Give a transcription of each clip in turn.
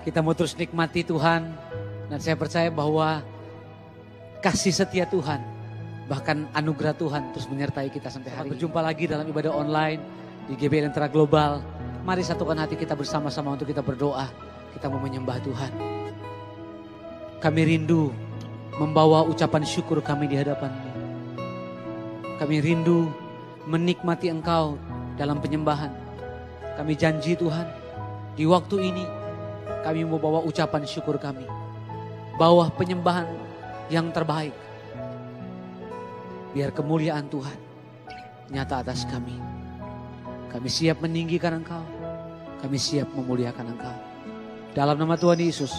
Kita mau terus nikmati Tuhan. Dan saya percaya bahwa kasih setia Tuhan, bahkan anugerah Tuhan terus menyertai kita sampai hari ini. Berjumpa lagi dalam ibadah online di GBI Lentera Global. Mari satukan hati kita bersama-sama untuk kita berdoa. Kita mau menyembah Tuhan. Kami rindu membawa ucapan syukur kami di hadapan-Mu. Kami rindu menikmati Engkau dalam penyembahan. Kami janji Tuhan, di waktu ini kami mau bawa ucapan syukur kami. Bawa penyembahan yang terbaik. Biar kemuliaan Tuhan nyata atas kami. Kami siap meninggikan Engkau. Kami siap memuliakan Engkau. Dalam nama Tuhan Yesus,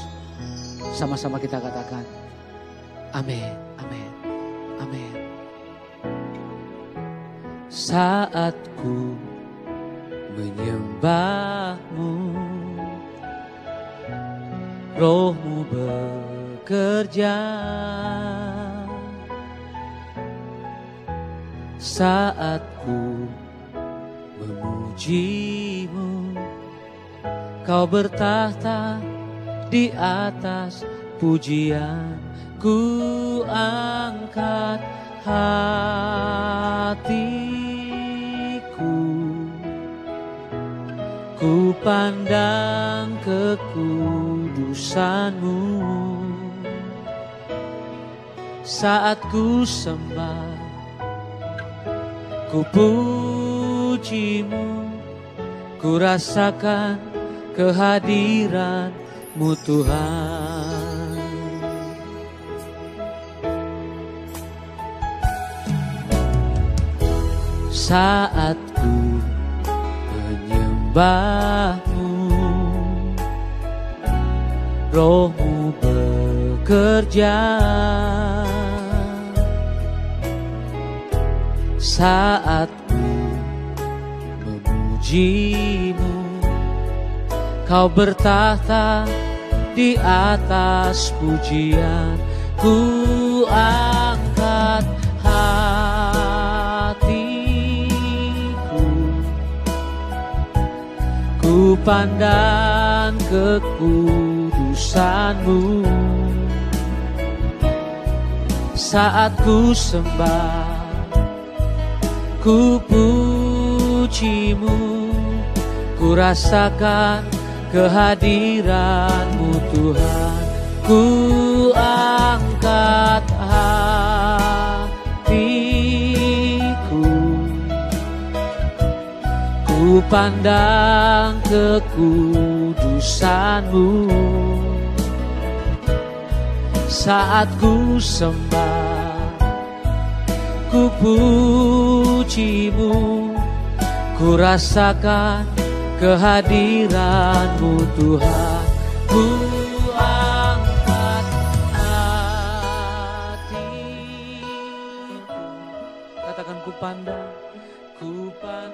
sama-sama kita katakan, amin, amin, amin. Saat ku menyembah-Mu, Roh-Mu bekerja. Saat ku memuji-Mu, Kau bertahta di atas pujian. Ku angkat hatiku, ku pandang kekudusan-Mu. Saat ku sembah, ku puji-Mu, ku rasakan kehadiran-Mu Tuhan. Saat ku menyembah-Mu, Roh-Mu bekerja. Saat ku memuji-Mu, Kau bertahta di atas pujian. Ku angkat hatiku, ku pandang kekudusan-Mu. Saat ku sembah, ku puji-Mu, ku rasakan kehadiran-Mu Tuhan. Ku angkat hatiku, ku pandang kekudusan-Mu. Saat ku sembah, ku puji-Mu, ku rasakan kehadiran-Mu Tuhan. Ku angkat hatiku, katakan ku pandang kekudusan.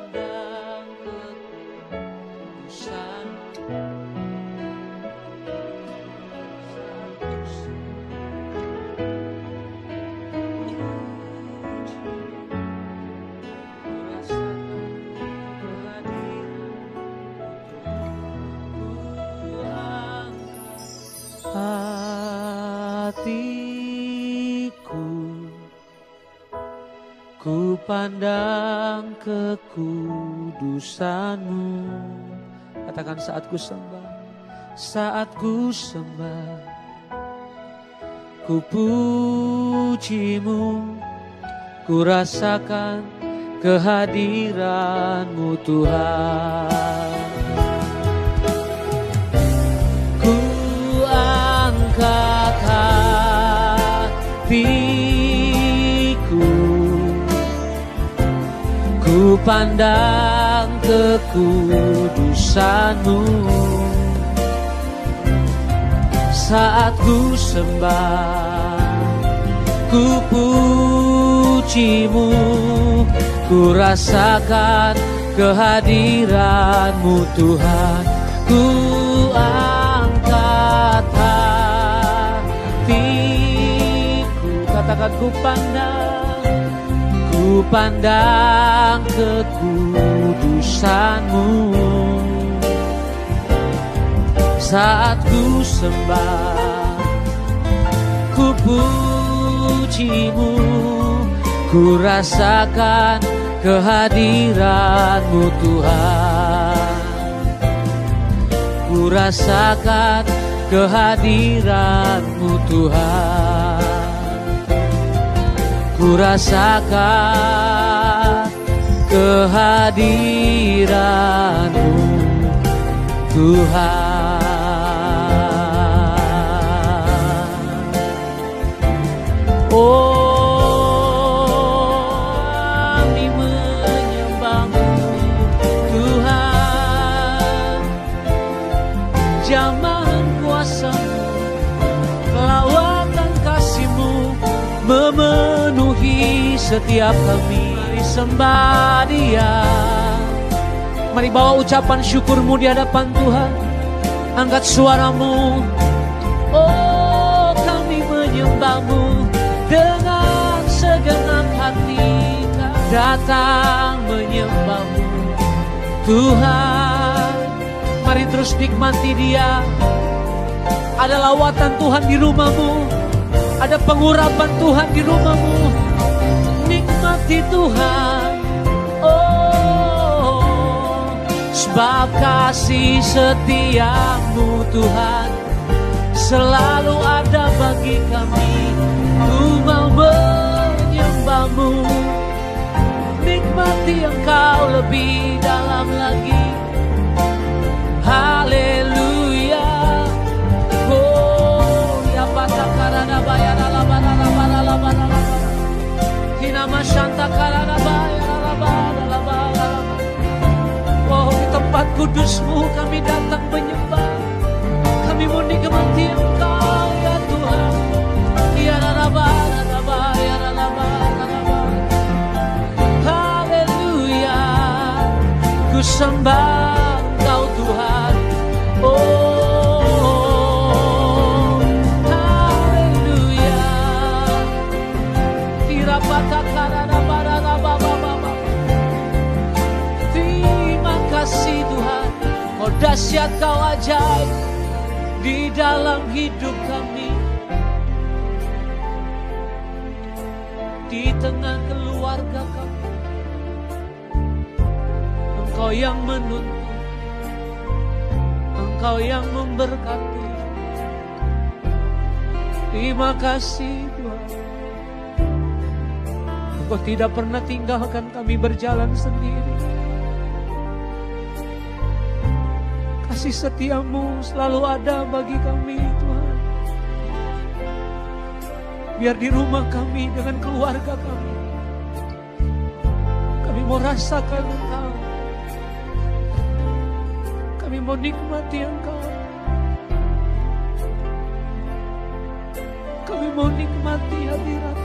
Hatiku, ku pandang kekudusan-Mu. Katakan saat ku sembah, saat ku sembah, ku puji-Mu, ku rasakan kehadiran-Mu Tuhan. Angkat hatiku, ku pandang kekudusan-Mu. Saat ku sembah, ku puji-Mu, ku rasakan kehadiran-Mu Tuhan. Ku angkat hatiku, katakan ku pandang kekudusan-Mu. saat ku sembah, ku pujimu, ku rasakan kehadiran-Mu Tuhan. Ku rasakan kehadiran-Mu Tuhan. Ku rasakan kehadiran-Mu Tuhan. Oh, kami menyembah-Mu Tuhan. Jamahan kuasa-Mu, lawatan kasih-Mu memenuhi setiap kami. Mari sembah Dia, mari bawa ucapan syukur-Mu di hadapan Tuhan. Angkat suara-Mu. Oh, kami menyembah-Mu dengan segenap hati. Datang menyembah-Mu Tuhan. Mari terus nikmati Dia. Ada lawatan Tuhan di rumah-Mu, ada pengurapan Tuhan di rumah-Mu. Nikmati Tuhan. Oh, sebab kasih setia-Mu Tuhan selalu ada bagi kami. Ku mau menyembah-Mu, nikmati Engkau lebih dalam lagi. Haleluya. Oh, ya patakarana bayarala barala barala barala. Hinama shanta karana bayarala barala barala. Oh, di tempat kudus-Mu kami datang menyembah. Kami mau nikmati Engkau ya Tuhan. Ya raba raba ya raba raba. Haleluya. Ku sembah Engkau Tuhan. Oh, haleluya. Tirapata karana barana baba baba. Terima kasih Tuhan. Kau dahsyat, Kau ajaib di dalam hidup kami, di tengah keluarga kami. Engkau yang menuntun, Engkau yang memberkati. Terima kasih Tuhan. Engkau tidak pernah tinggalkan kami berjalan sendiri. Kasih setia-Mu selalu ada bagi kami Tuhan. Biar di rumah kami dengan keluarga kami, kami mau rasakan Engkau. Kami mau nikmati Engkau. Kami mau nikmati hadirat.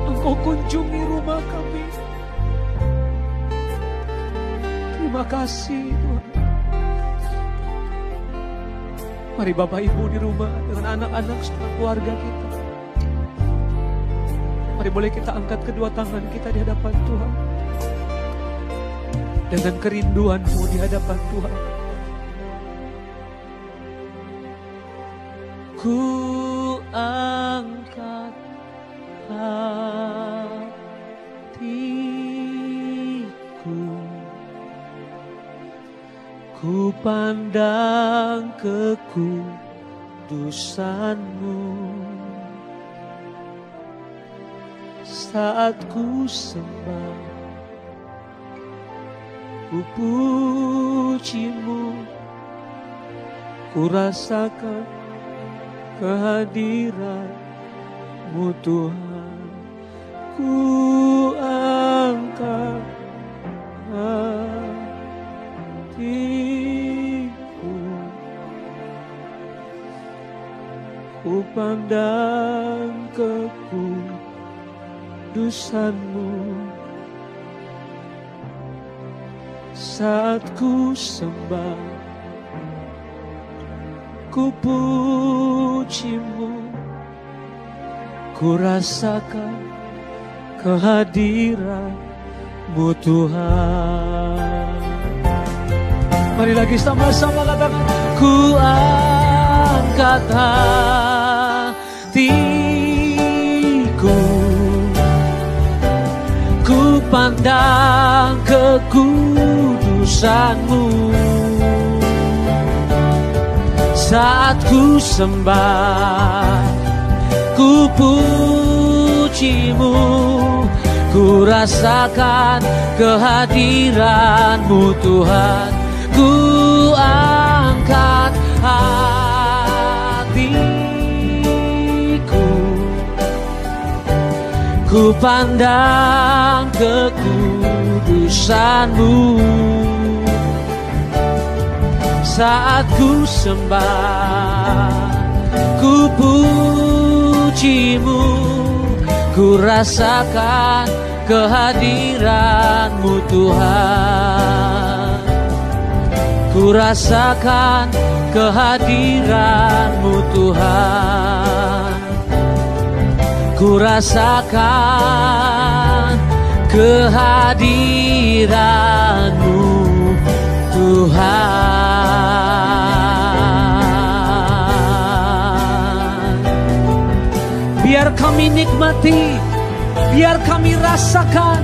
Engkau kunjungi rumah kami. Terima kasih Tuhan. Mari Bapak Ibu di rumah dengan anak-anak serta keluarga kita. Mari boleh kita angkat kedua tangan kita di hadapan Tuhan. Dengan kerinduan-Mu di hadapan Tuhan. Ku angkat hatiku, ku pandang kekudusan-Mu. Saat ku sembah, ku puji-Mu, ku rasakan kehadiran-Mu Tuhan. Ku angkat hatiku, ku pandang kekudusan-Mu. Saat ku sembah, ku puji-Mu, ku rasakan kehadiran-Mu Tuhan. Mari lagi sama-sama katakan, ku angkat hatiku, ku pandang kekudusan-Mu. Saat ku sembah, ku puji-Mu, ku rasakan kehadiran-Mu Tuhan. Ku angkat hatiku, ku pandang kekudusan-Mu. Saat ku sembah, ku puji-Mu, ku rasakan kehadiran-Mu Tuhan. Ku rasakan kehadiran-Mu Tuhan. Ku rasakan kehadiran-Mu Tuhan. Biar kami nikmati, biar kami rasakan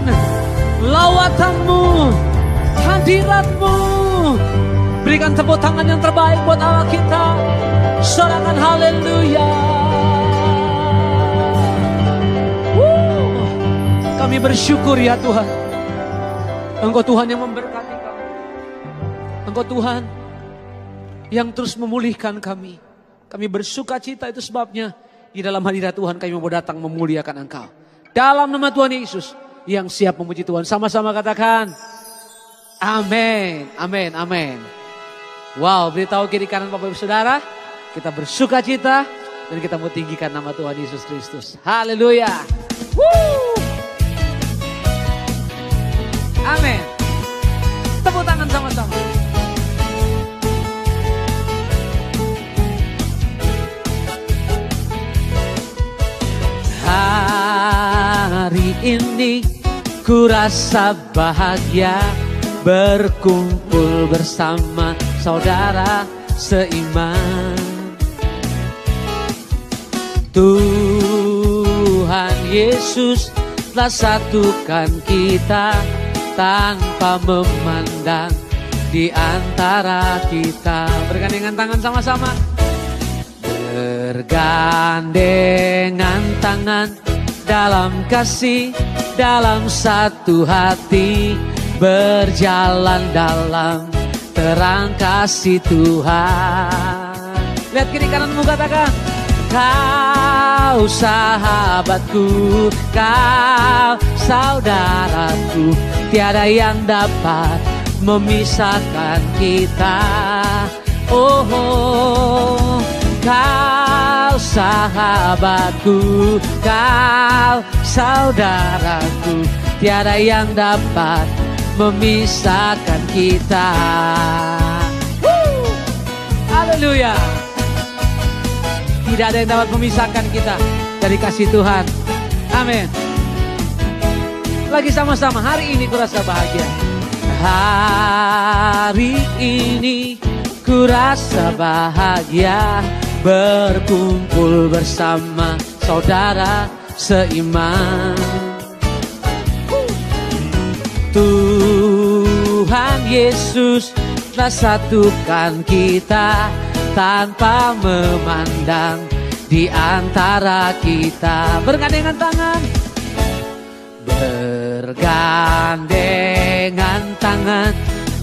lawatan-Mu, hadirat-Mu. Berikan tepuk tangan yang terbaik buat Allah kita. Sorakan haleluya. Kami bersyukur ya Tuhan. Engkau Tuhan yang memberkati kami. Engkau Tuhan yang terus memulihkan kami. Kami bersuka cita, itu sebabnya di dalam hadirat Tuhan kami mau datang memuliakan Engkau. Dalam nama Tuhan Yesus yang siap memuji Tuhan. Sama-sama katakan amin, amin, amin. Wow, beritahu kiri kanan Bapak Ibu Saudara, kita bersuka cita dan kita mau tinggikan nama Tuhan Yesus Kristus. Haleluya. Amin. Tepuk tangan sama-sama. Hari ini ku rasa bahagia berkumpul bersama saudara seiman. Tuhan Yesus telah satukan kita tanpa memandang di antara kita. Bergandengan tangan sama-sama. Bergandengan tangan dalam kasih, dalam satu hati, berjalan dalam terang kasih Tuhan. Lihat kiri kananmu, katakan, kau sahabatku, kau saudaraku, tiada yang dapat memisahkan kita. Oh, oh, kau sahabatku, kau saudaraku, tiada yang dapat memisahkan kita. Haleluya. Tidak ada yang dapat memisahkan kita dari kasih Tuhan. Amin. Lagi sama-sama, hari ini kurasa bahagia. Hari ini kurasa bahagia berkumpul bersama saudara seiman. Tuhan Yesus telah satukan kita tanpa memandang di antara kita. Bergandengan tangan, bergandengan tangan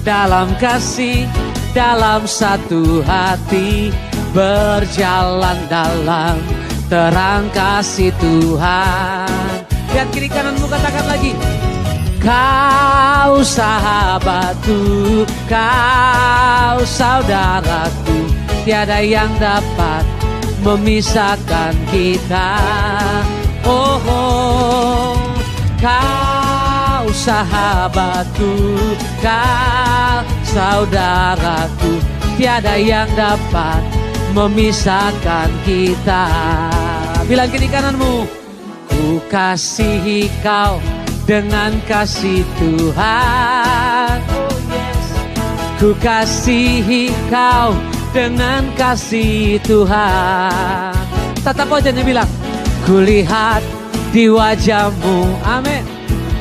dalam kasih, dalam satu hati, berjalan dalam terang kasih Tuhan. Lihat kiri kananmu, katakan lagi, kau sahabatku, kau saudaraku, tiada yang dapat memisahkan kita. Oh, oh, kau sahabatku, kau saudaraku, tiada yang dapat memisahkan kita. Bilang kiri kananmu, ku kasihi kau dengan kasih Tuhan. Oh yes. Ku kasihi kau dengan kasih Tuhan. Tatap wajahnya bilang, kulihat di wajahmu, amin,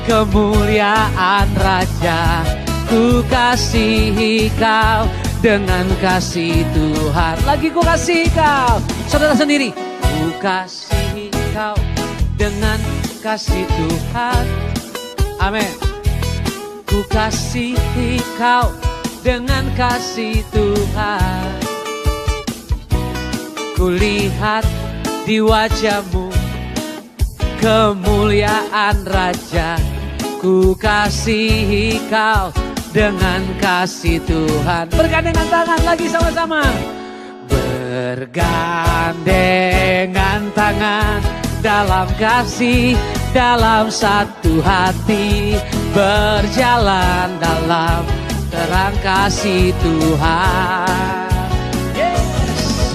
kemuliaan Raja. Ku kasihi kau dengan kasih Tuhan. Lagi ku kasihi kau. Saudara sendiri, ku kasihi kau dengan kasih Tuhan. Amin. Ku kasihi kau dengan kasih Tuhan. Kulihat di wajahmu kemuliaan Raja. Ku kasihi kau dengan kasih Tuhan. Bergandengan tangan lagi sama-sama. Bergandengan tangan dalam kasih, dalam satu hati, berjalan dalam terang kasih Tuhan. Yes.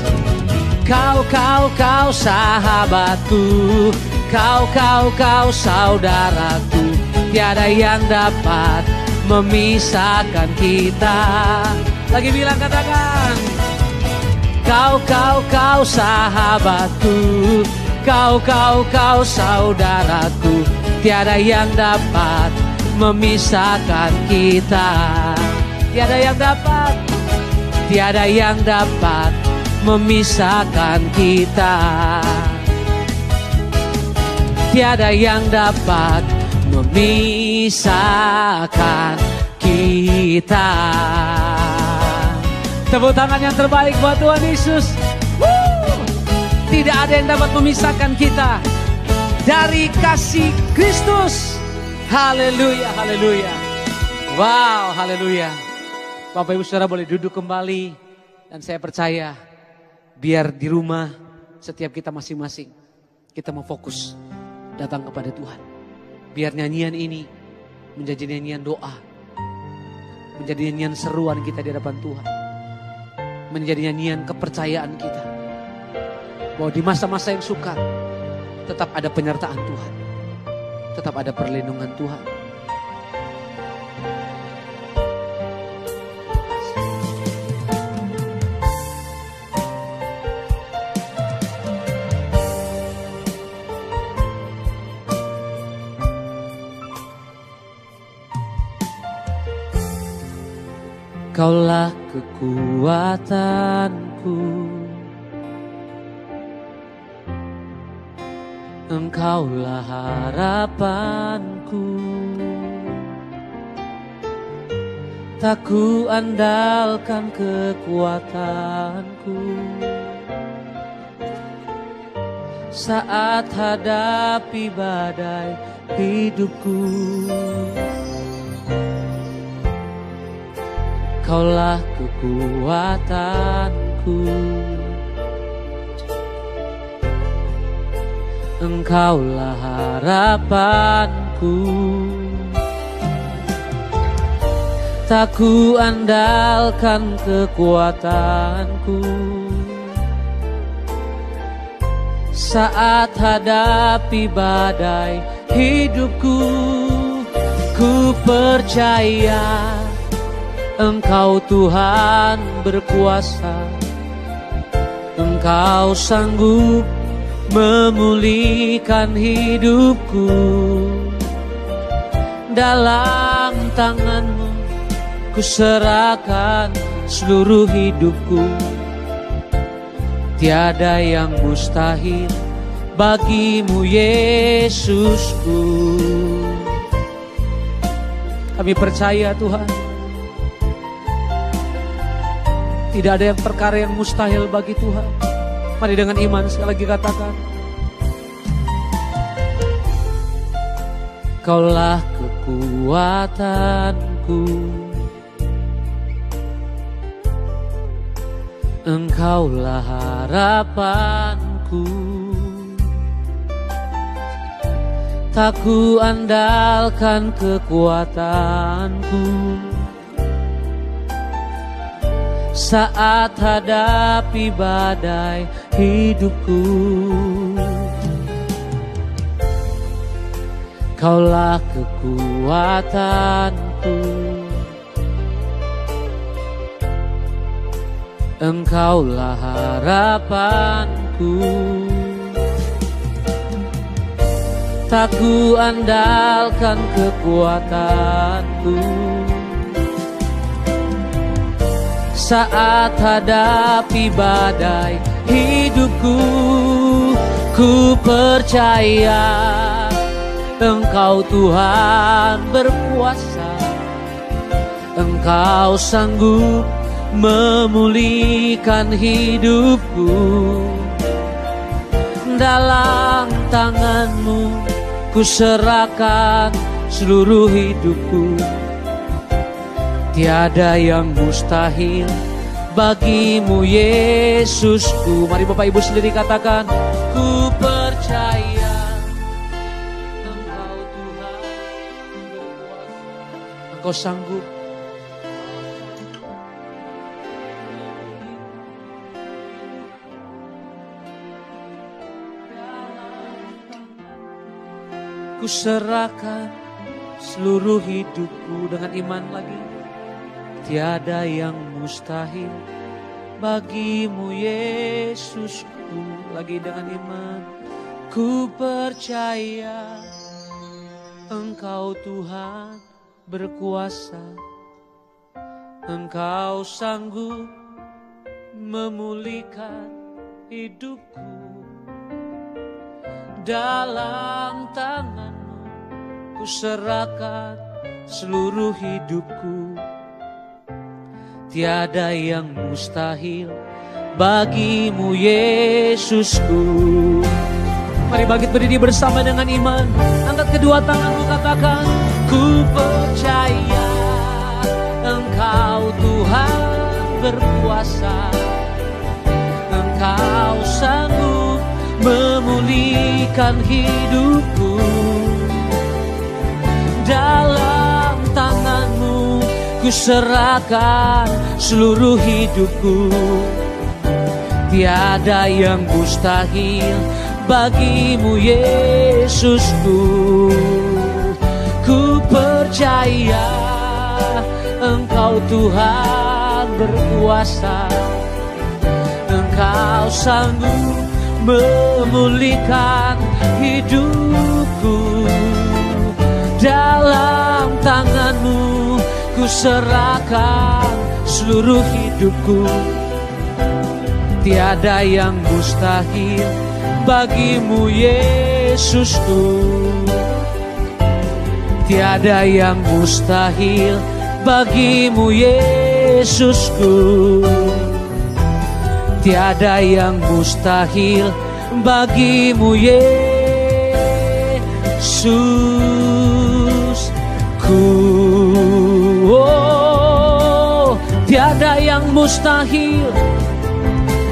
Kau sahabatku, kau saudaraku, tiada yang dapat memisahkan kita. Lagi bilang, katakan. Kau sahabatku, kau saudaraku, tiada yang dapat memisahkan kita. Tiada yang dapat memisahkan kita. Tiada yang dapat memisahkan kita. Tepuk tangan yang terbaik buat Tuhan Yesus. Tidak ada yang dapat memisahkan kita dari kasih Kristus. Haleluya, haleluya. Wow, haleluya. Bapak Ibu Saudara boleh duduk kembali. Dan saya percaya biar di rumah setiap kita masing-masing kita mau fokus datang kepada Tuhan. Biar nyanyian ini menjadi nyanyian doa, menjadi nyanyian seruan kita di hadapan Tuhan, menjadi nyanyian kepercayaan kita bahwa di masa-masa yang sukar tetap ada penyertaan Tuhan, tetap ada perlindungan Tuhan. Kaulah kekuatanku, Engkaulah harapanku. Tak ku andalkan kekuatanku saat hadapi badai hidupku. Kaulah kekuatanku, Engkaulah harapanku. Tak ku andalkan kekuatanku saat hadapi badai hidupku. Ku percaya Engkau Tuhan berkuasa, Engkau sanggup memulihkan hidupku. Dalam tangan-Mu ku serahkan seluruh hidupku. Tiada yang mustahil bagimu Yesusku. Kami percaya Tuhan, tidak ada yang perkara yang mustahil bagi Tuhan. Mari dengan iman sekali lagi katakan, Kaulah kekuatanku, Engkaulah harapanku. Tak ku andalkan kekuatanku saat hadapi badai hidupku. Kaulah kekuatanku, Engkaulah harapanku. Tak ku andalkan kekuatanku saat hadapi badai hidupku. Ku percaya Engkau Tuhan berkuasa. Engkau sanggup memulihkan hidupku. Dalam tangan-Mu ku serahkan seluruh hidupku. Tiada yang mustahil bagimu Yesusku. Mari Bapak Ibu sendiri katakan, ku percaya Engkau Tuhan berkuasa. Engkau sanggup. Ku serahkan seluruh hidupku. Dengan iman lagi. Tiada yang mustahil bagimu Yesusku. Lagi dengan iman. Ku percaya Engkau Tuhan berkuasa. Engkau sanggup memulihkan hidupku. Dalam tangan-Mu ku serahkan seluruh hidupku. Tiada yang mustahil bagimu Yesusku. Mari bangkit berdiri bersama dengan iman. Angkat kedua tanganmu, katakan, ku percaya Engkau Tuhan berkuasa. Engkau sanggup memulihkan hidupku. Dalam tangan-Mu ku serahkan seluruh hidupku. Tiada yang mustahil bagimu Yesusku. Ku percaya Engkau Tuhan berkuasa. Engkau sanggup memulihkan hidupku. Dalam tangan-Mu ku serahkan seluruh hidupku. Tiada yang mustahil bagimu Yesusku. Tiada yang mustahil bagimu Yesusku. Tiada yang mustahil bagimu Yesusku. Oh, tiada yang mustahil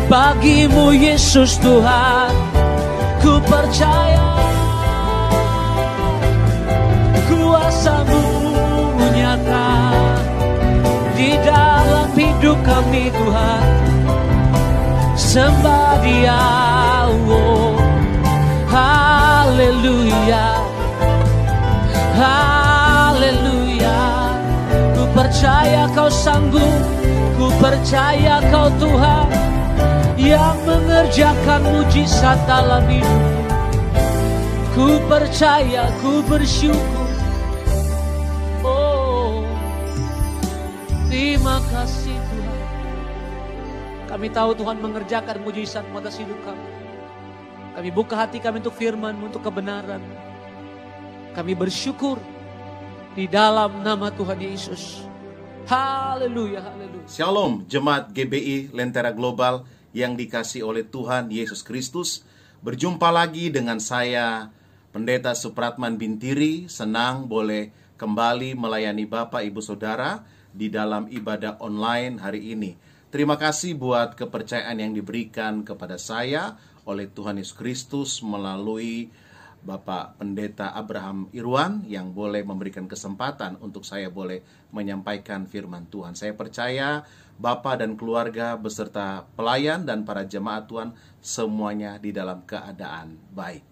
bagimu Yesus Tuhan. Ku percaya kuasa-Mu nyata di dalam hidup kami Tuhan. Sembah Dia, oh, haleluya, haleluya. Ku percaya Kau sanggup, ku percaya Kau Tuhan yang mengerjakan mujizat dalam hidup. Ku percaya, ku bersyukur. Oh, terima kasih Tuhan. Kami tahu Tuhan mengerjakan mujizat atas hidup kami. Kami buka hati kami untuk firman-Mu, untuk kebenaran. Kami bersyukur di dalam nama Tuhan Yesus. Haleluya, haleluya. Shalom Jemaat GBI Lentera Global yang dikasihi oleh Tuhan Yesus Kristus. Berjumpa lagi dengan saya, Pendeta Supratman Bintiri. Senang boleh kembali melayani Bapak Ibu Saudara di dalam ibadah online hari ini. Terima kasih buat kepercayaan yang diberikan kepada saya oleh Tuhan Yesus Kristus melalui Bapak Pendeta Abraham Irwan yang boleh memberikan kesempatan untuk saya boleh menyampaikan firman Tuhan. Saya percaya Bapak dan keluarga beserta pelayan dan para jemaat Tuhan semuanya di dalam keadaan baik.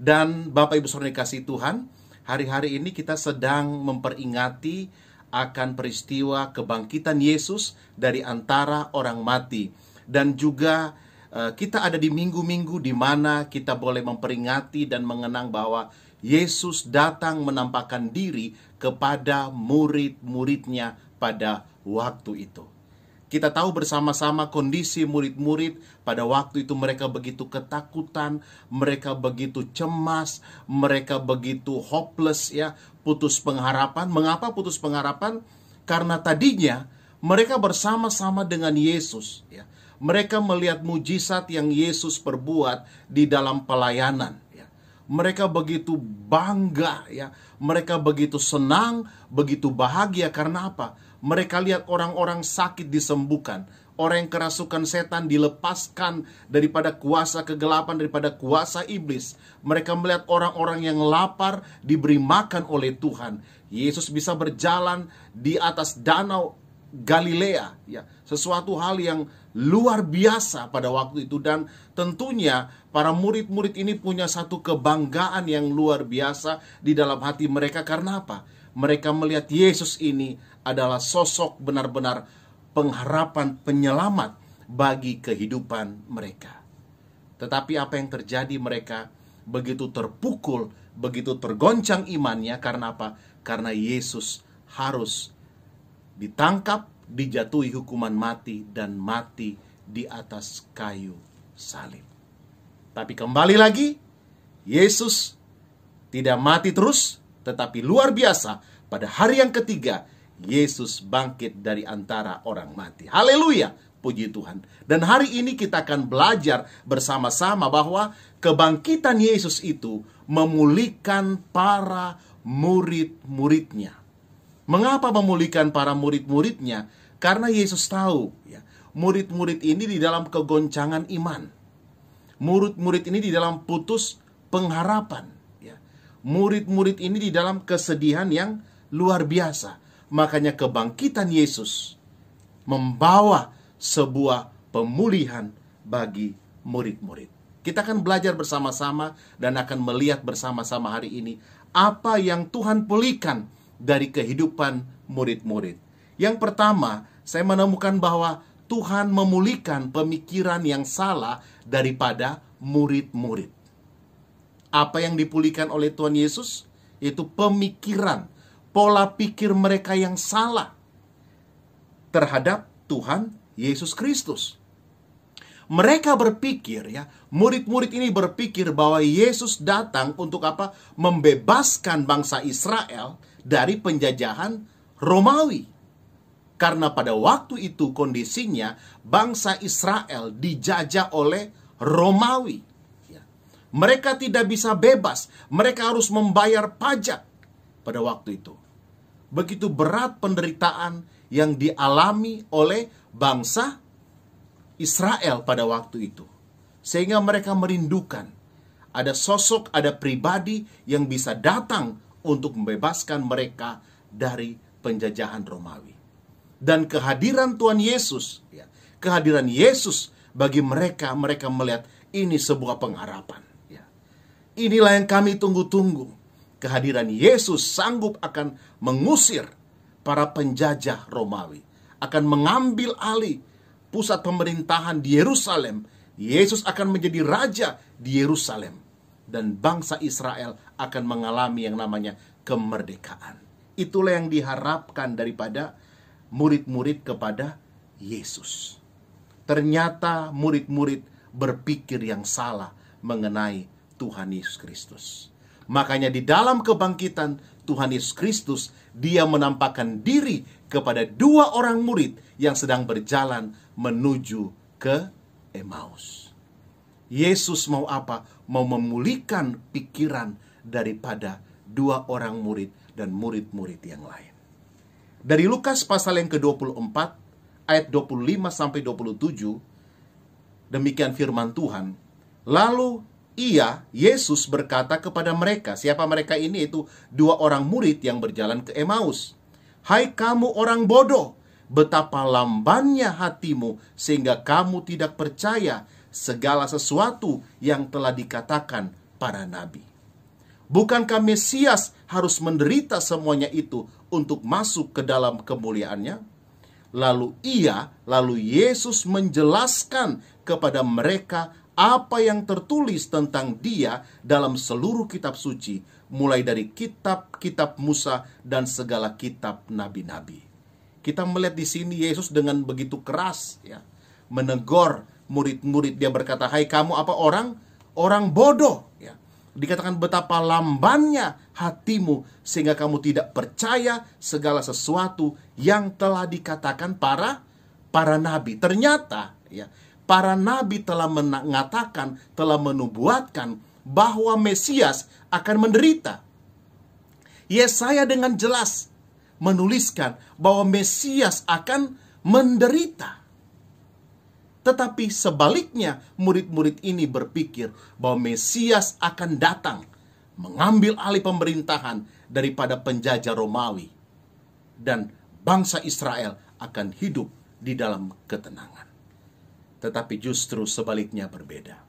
Dan Bapak Ibu Saudara dikasihi Tuhan, hari-hari ini kita sedang memperingati akan peristiwa kebangkitan Yesus dari antara orang mati. Dan juga kita ada di minggu-minggu di mana kita boleh memperingati dan mengenang bahwa Yesus datang menampakkan diri kepada murid-muridnya pada waktu itu. Kita tahu bersama-sama kondisi murid-murid pada waktu itu. Mereka begitu ketakutan, mereka begitu cemas, mereka begitu hopeless, ya, putus pengharapan. Mengapa putus pengharapan? Karena tadinya mereka bersama-sama dengan Yesus, ya. Mereka melihat mujizat yang Yesus perbuat di dalam pelayanan, ya. Mereka begitu bangga, ya. Mereka begitu senang, begitu bahagia. Karena apa? Mereka lihat orang-orang sakit disembuhkan, orang yang kerasukan setan dilepaskan daripada kuasa kegelapan, daripada kuasa iblis. Mereka melihat orang-orang yang lapar diberi makan oleh Tuhan. Yesus bisa berjalan di atas danau Galilea, ya, sesuatu hal yang luar biasa pada waktu itu. Dan tentunya para murid-murid ini punya satu kebanggaan yang luar biasa di dalam hati mereka. Karena apa? Mereka melihat Yesus ini adalah sosok benar-benar pengharapan, penyelamat bagi kehidupan mereka. Tetapi apa yang terjadi? Mereka begitu terpukul, begitu tergoncang imannya. Karena apa? Karena Yesus harus ditangkap, dijatuhi hukuman mati, dan mati di atas kayu salib. Tapi kembali lagi, Yesus tidak mati terus, tetapi luar biasa, pada hari yang ketiga, Yesus bangkit dari antara orang mati. Haleluya, puji Tuhan. Dan hari ini kita akan belajar bersama-sama bahwa kebangkitan Yesus itu memulihkan para murid-muridnya. Mengapa memulihkan para murid-muridnya? Karena Yesus tahu, ya, murid-murid ini di dalam kegoncangan iman. Murid-murid ini di dalam putus pengharapan. Ya. Murid-murid ini di dalam kesedihan yang luar biasa. Makanya kebangkitan Yesus membawa sebuah pemulihan bagi murid-murid. Kita akan belajar bersama-sama dan akan melihat bersama-sama hari ini apa yang Tuhan pulihkan dari kehidupan murid-murid. Yang pertama, saya menemukan bahwa Tuhan memulihkan pemikiran yang salah daripada murid-murid. Apa yang dipulihkan oleh Tuhan Yesus? Itu pemikiran, pola pikir mereka yang salah terhadap Tuhan Yesus Kristus. Mereka berpikir, ya, murid-murid ini berpikir bahwa Yesus datang untuk apa? Membebaskan bangsa Israel dari penjajahan Romawi. Karena pada waktu itu kondisinya bangsa Israel dijajah oleh Romawi. Ya. Mereka tidak bisa bebas, mereka harus membayar pajak pada waktu itu. Begitu berat penderitaan yang dialami oleh bangsa Israel pada waktu itu. Sehingga mereka merindukan ada sosok, ada pribadi yang bisa datang untuk membebaskan mereka dari penjajahan Romawi. Dan kehadiran Tuhan Yesus, ya, kehadiran Yesus bagi mereka, mereka melihat ini sebuah pengharapan. Ya. Inilah yang kami tunggu-tunggu. Kehadiran Yesus sanggup akan mengusir para penjajah Romawi, akan mengambil alih pusat pemerintahan di Yerusalem. Yesus akan menjadi raja di Yerusalem. Dan bangsa Israel akan mengalami yang namanya kemerdekaan. Itulah yang diharapkan daripada murid-murid kepada Yesus. Ternyata murid-murid berpikir yang salah mengenai Tuhan Yesus Kristus. Makanya di dalam kebangkitan Tuhan Yesus Kristus, Dia menampakkan diri kepada dua orang murid yang sedang berjalan menuju ke Emmaus. Yesus mau apa? Mau memulihkan pikiran daripada dua orang murid dan murid-murid yang lain. Dari Lukas pasal yang ke-24 ayat 25 sampai 27, demikian firman Tuhan. Lalu Yesus berkata kepada mereka, siapa mereka ini? Itu dua orang murid yang berjalan ke Emmaus. Hai kamu orang bodoh, betapa lambannya hatimu sehingga kamu tidak percaya segala sesuatu yang telah dikatakan para nabi. Bukankah Mesias harus menderita semuanya itu untuk masuk ke dalam kemuliaannya. Lalu Yesus menjelaskan kepada mereka apa yang tertulis tentang dia dalam seluruh kitab suci, mulai dari kitab-kitab Musa dan segala kitab nabi-nabi. Kita melihat di sini Yesus dengan begitu keras ya, menegur murid-murid. Dia berkata, "Hai kamu apa orang bodoh ya." Dikatakan betapa lambannya hatimu sehingga kamu tidak percaya segala sesuatu yang telah dikatakan para nabi. Ternyata ya, para nabi telah mengatakan, telah menubuatkan bahwa Mesias akan menderita. Yesaya dengan jelas menuliskan bahwa Mesias akan menderita. Tetapi sebaliknya, murid-murid ini berpikir bahwa Mesias akan datang mengambil alih pemerintahan daripada penjajah Romawi, dan bangsa Israel akan hidup di dalam ketenangan. Tetapi justru sebaliknya berbeda.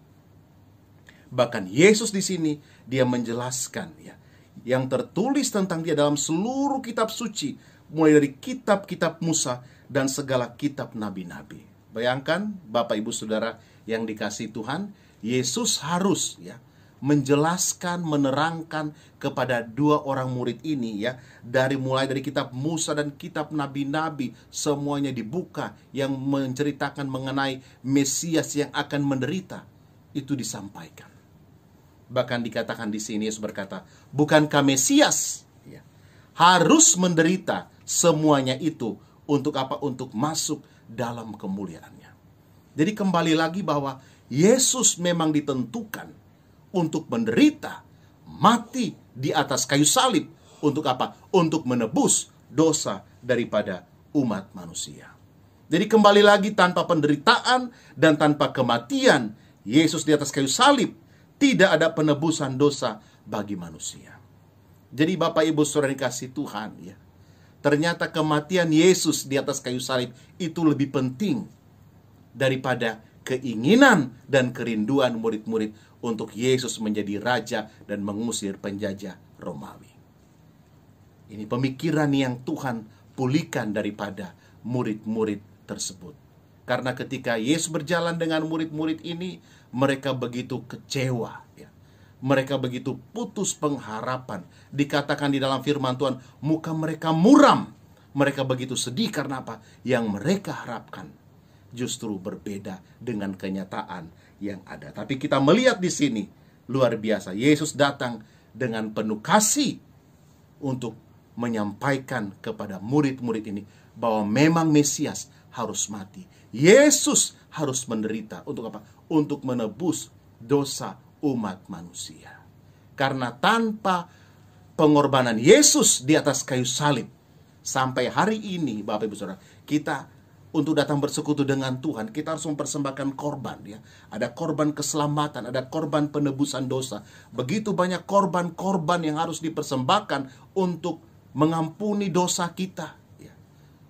Bahkan Yesus di sini dia menjelaskan ya, yang tertulis tentang dia dalam seluruh kitab suci, mulai dari kitab-kitab Musa dan segala kitab nabi-nabi. Bayangkan Bapak Ibu Saudara yang dikasihi Tuhan, Yesus harus ya menjelaskan, menerangkan kepada dua orang murid ini ya, mulai dari kitab Musa dan kitab nabi-nabi, semuanya dibuka yang menceritakan mengenai Mesias yang akan menderita, itu disampaikan. Bahkan dikatakan di sini Yesus berkata, bukankah Mesias ya, harus menderita semuanya itu untuk apa? Untuk masuk dalam kemuliaannya. Jadi kembali lagi bahwa Yesus memang ditentukan untuk menderita, mati di atas kayu salib. Untuk apa? Untuk menebus dosa daripada umat manusia. Jadi kembali lagi, tanpa penderitaan dan tanpa kematian Yesus di atas kayu salib, tidak ada penebusan dosa bagi manusia. Jadi Bapak Ibu Saudara dikasihi Tuhan ya, ternyata kematian Yesus di atas kayu salib itu lebih penting daripada keinginan dan kerinduan murid-murid untuk Yesus menjadi raja dan mengusir penjajah Romawi. Ini pemikiran yang Tuhan pulihkan daripada murid-murid tersebut. Karena ketika Yesus berjalan dengan murid-murid ini, mereka begitu kecewa ya. Mereka begitu putus pengharapan. Dikatakan di dalam firman Tuhan, muka mereka muram. Mereka begitu sedih karena apa? Yang mereka harapkan justru berbeda dengan kenyataan yang ada. Tapi kita melihat di sini luar biasa. Yesus datang dengan penuh kasih untuk menyampaikan kepada murid-murid ini bahwa memang Mesias harus mati. Yesus harus menderita. Untuk apa? Untuk menebus dosa umat manusia. Karena tanpa pengorbanan Yesus di atas kayu salib, sampai hari ini Bapak Ibu Saudara, kita untuk datang bersekutu dengan Tuhan, kita harus mempersembahkan korban ya. Ada korban keselamatan, ada korban penebusan dosa. Begitu banyak korban-korban yang harus dipersembahkan untuk mengampuni dosa kita ya.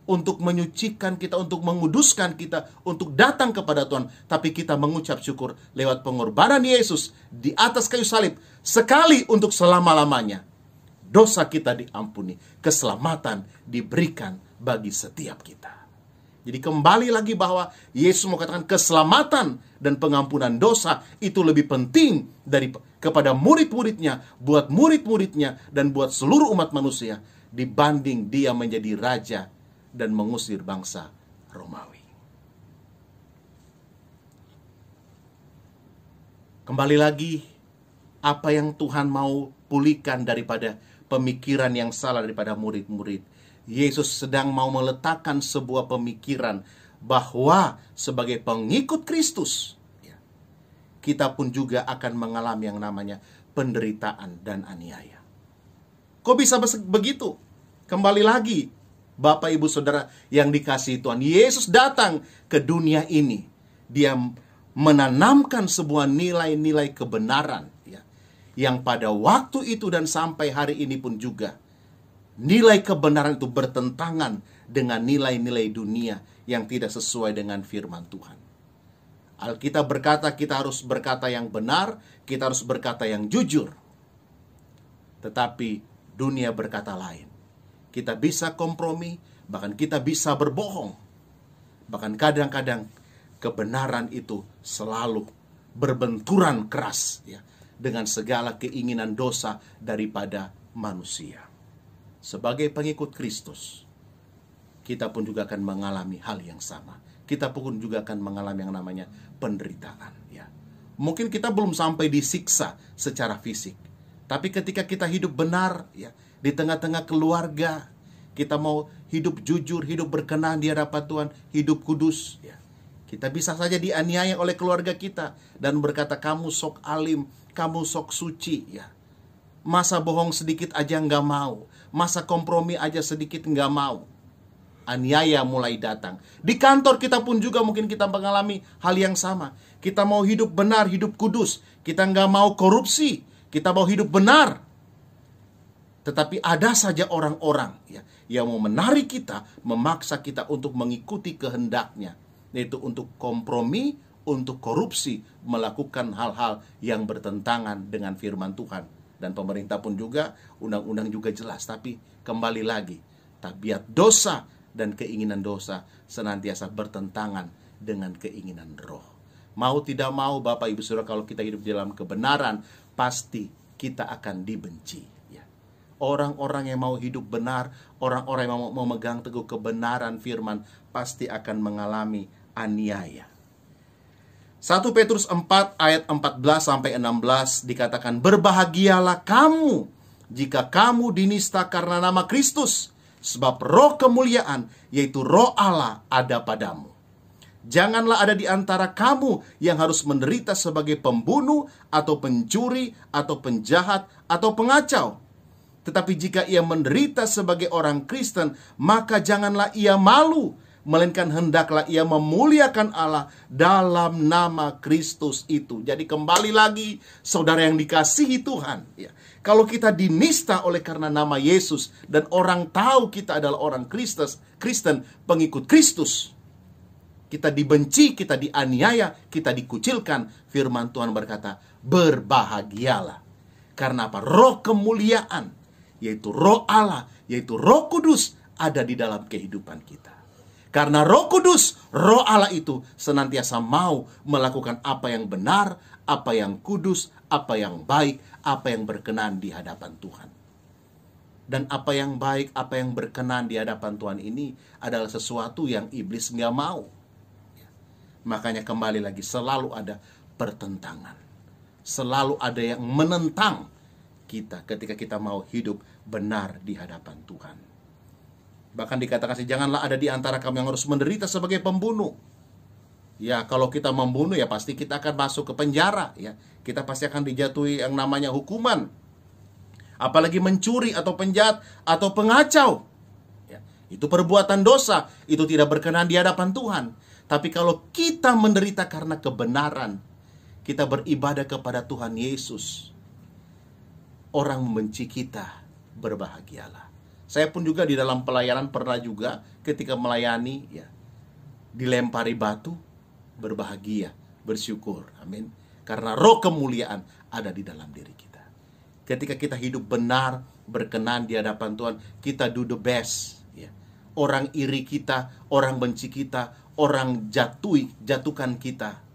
Untuk menyucikan kita, untuk menguduskan kita, untuk datang kepada Tuhan. Tapi kita mengucap syukur lewat pengorbanan Yesus di atas kayu salib, sekali untuk selama-lamanya. Dosa kita diampuni, keselamatan diberikan bagi setiap kita. Jadi kembali lagi bahwa Yesus mau katakan keselamatan dan pengampunan dosa itu lebih penting kepada murid-muridnya, buat murid-muridnya dan buat seluruh umat manusia, dibanding dia menjadi raja dan mengusir bangsa Romawi. Kembali lagi, apa yang Tuhan mau pulihkan daripada pemikiran yang salah daripada murid-murid. Yesus sedang mau meletakkan sebuah pemikiran bahwa sebagai pengikut Kristus, kita pun juga akan mengalami yang namanya penderitaan dan aniaya. Kok bisa begitu? Kembali lagi, Bapak Ibu Saudara yang dikasihi Tuhan, Yesus datang ke dunia ini. Dia menanamkan sebuah nilai-nilai kebenaran yang pada waktu itu dan sampai hari ini pun juga nilai kebenaran itu bertentangan dengan nilai-nilai dunia yang tidak sesuai dengan firman Tuhan. Alkitab berkata kita harus berkata yang benar, kita harus berkata yang jujur. Tetapi dunia berkata lain. kita bisa kompromi, bahkan kita bisa berbohong. Bahkan kadang-kadang kebenaran itu selalu berbenturan keras ya, dengan segala keinginan dosa daripada manusia. Sebagai pengikut Kristus, kita pun juga akan mengalami hal yang sama. Kita pun juga akan mengalami yang namanya penderitaan ya. Mungkin kita belum sampai disiksa secara fisik, tapi ketika kita hidup benar ya, di tengah-tengah keluarga, kita mau hidup jujur, hidup berkenan di hadapan Tuhan, hidup kudus ya, kita bisa saja dianiaya oleh keluarga kita dan berkata, kamu sok alim, kamu sok suci ya. Masa bohong sedikit aja nggak mau, masa kompromi aja sedikit nggak mau. Aniaya mulai datang. Di kantor kita pun juga mungkin kita mengalami hal yang sama. Kita mau hidup benar, hidup kudus. Kita nggak mau korupsi. Kita mau hidup benar. Tetapi ada saja orang-orang ya, yang mau menarik kita, memaksa kita untuk mengikuti kehendaknya. Yaitu untuk kompromi, untuk korupsi, melakukan hal-hal yang bertentangan dengan firman Tuhan. Dan pemerintah pun juga, undang-undang juga jelas. Tapi kembali lagi, tabiat dosa dan keinginan dosa senantiasa bertentangan dengan keinginan roh. Mau tidak mau Bapak Ibu Saudara, kalau kita hidup dalam kebenaran, pasti kita akan dibenci ya. Orang-orang yang mau hidup benar, orang-orang yang mau memegang teguh kebenaran firman, pasti akan mengalami aniaya. 1 Petrus 4 ayat 14-16 dikatakan, berbahagialah kamu jika kamu dinista karena nama Kristus, sebab roh kemuliaan, yaitu roh Allah, ada padamu. Janganlah ada di antara kamu yang harus menderita sebagai pembunuh, atau pencuri, atau penjahat, atau pengacau. Tetapi jika ia menderita sebagai orang Kristen, maka janganlah ia malu, melainkan hendaklah ia memuliakan Allah dalam nama Kristus itu. Jadi kembali lagi, saudara yang dikasihi Tuhan ya, kalau kita dinista oleh karena nama Yesus, dan orang tahu kita adalah orang Kristen, pengikut Kristus, kita dibenci, kita dianiaya, kita dikucilkan, firman Tuhan berkata, berbahagialah. Karena apa? Roh kemuliaan, yaitu roh Allah, yaitu roh kudus, ada di dalam kehidupan kita. Karena roh kudus, roh Allah itu senantiasa mau melakukan apa yang benar, apa yang kudus, apa yang baik, apa yang berkenan di hadapan Tuhan. Dan apa yang baik, apa yang berkenan di hadapan Tuhan ini adalah sesuatu yang iblis nggak mau. Makanya kembali lagi, selalu ada pertentangan. Selalu ada yang menentang kita ketika kita mau hidup benar di hadapan Tuhan. Bahkan dikatakan, janganlah ada di antara kamu yang harus menderita sebagai pembunuh. Ya, kalau kita membunuh ya pasti kita akan masuk ke penjara ya. Kita pasti akan dijatuhi yang namanya hukuman. Apalagi mencuri atau penjahat atau pengacau. Ya, itu perbuatan dosa, itu tidak berkenan di hadapan Tuhan. Tapi kalau kita menderita karena kebenaran, kita beribadah kepada Tuhan Yesus, orang membenci kita, berbahagialah. Saya pun juga di dalam pelayanan pernah juga ketika melayani ya, dilempari batu, berbahagia, bersyukur, amin. Karena roh kemuliaan ada di dalam diri kita. Ketika kita hidup benar, berkenan di hadapan Tuhan, kita do the best ya. Orang iri kita, orang benci kita, orang jatuhkan kita,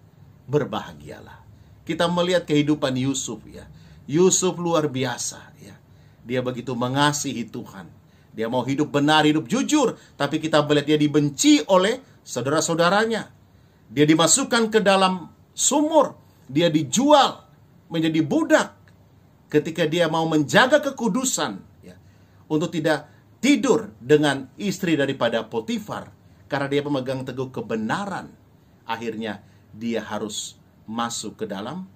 berbahagialah. Kita melihat kehidupan Yusuf ya. Yusuf luar biasa ya. Dia begitu mengasihi Tuhan. Dia mau hidup benar, hidup jujur, tapi kita melihat dia dibenci oleh saudara-saudaranya. Dia dimasukkan ke dalam sumur, dia dijual menjadi budak ketika dia mau menjaga kekudusan ya, untuk tidak tidur dengan istri daripada Potifar karena dia pemegang teguh kebenaran. Akhirnya dia harus masuk ke dalam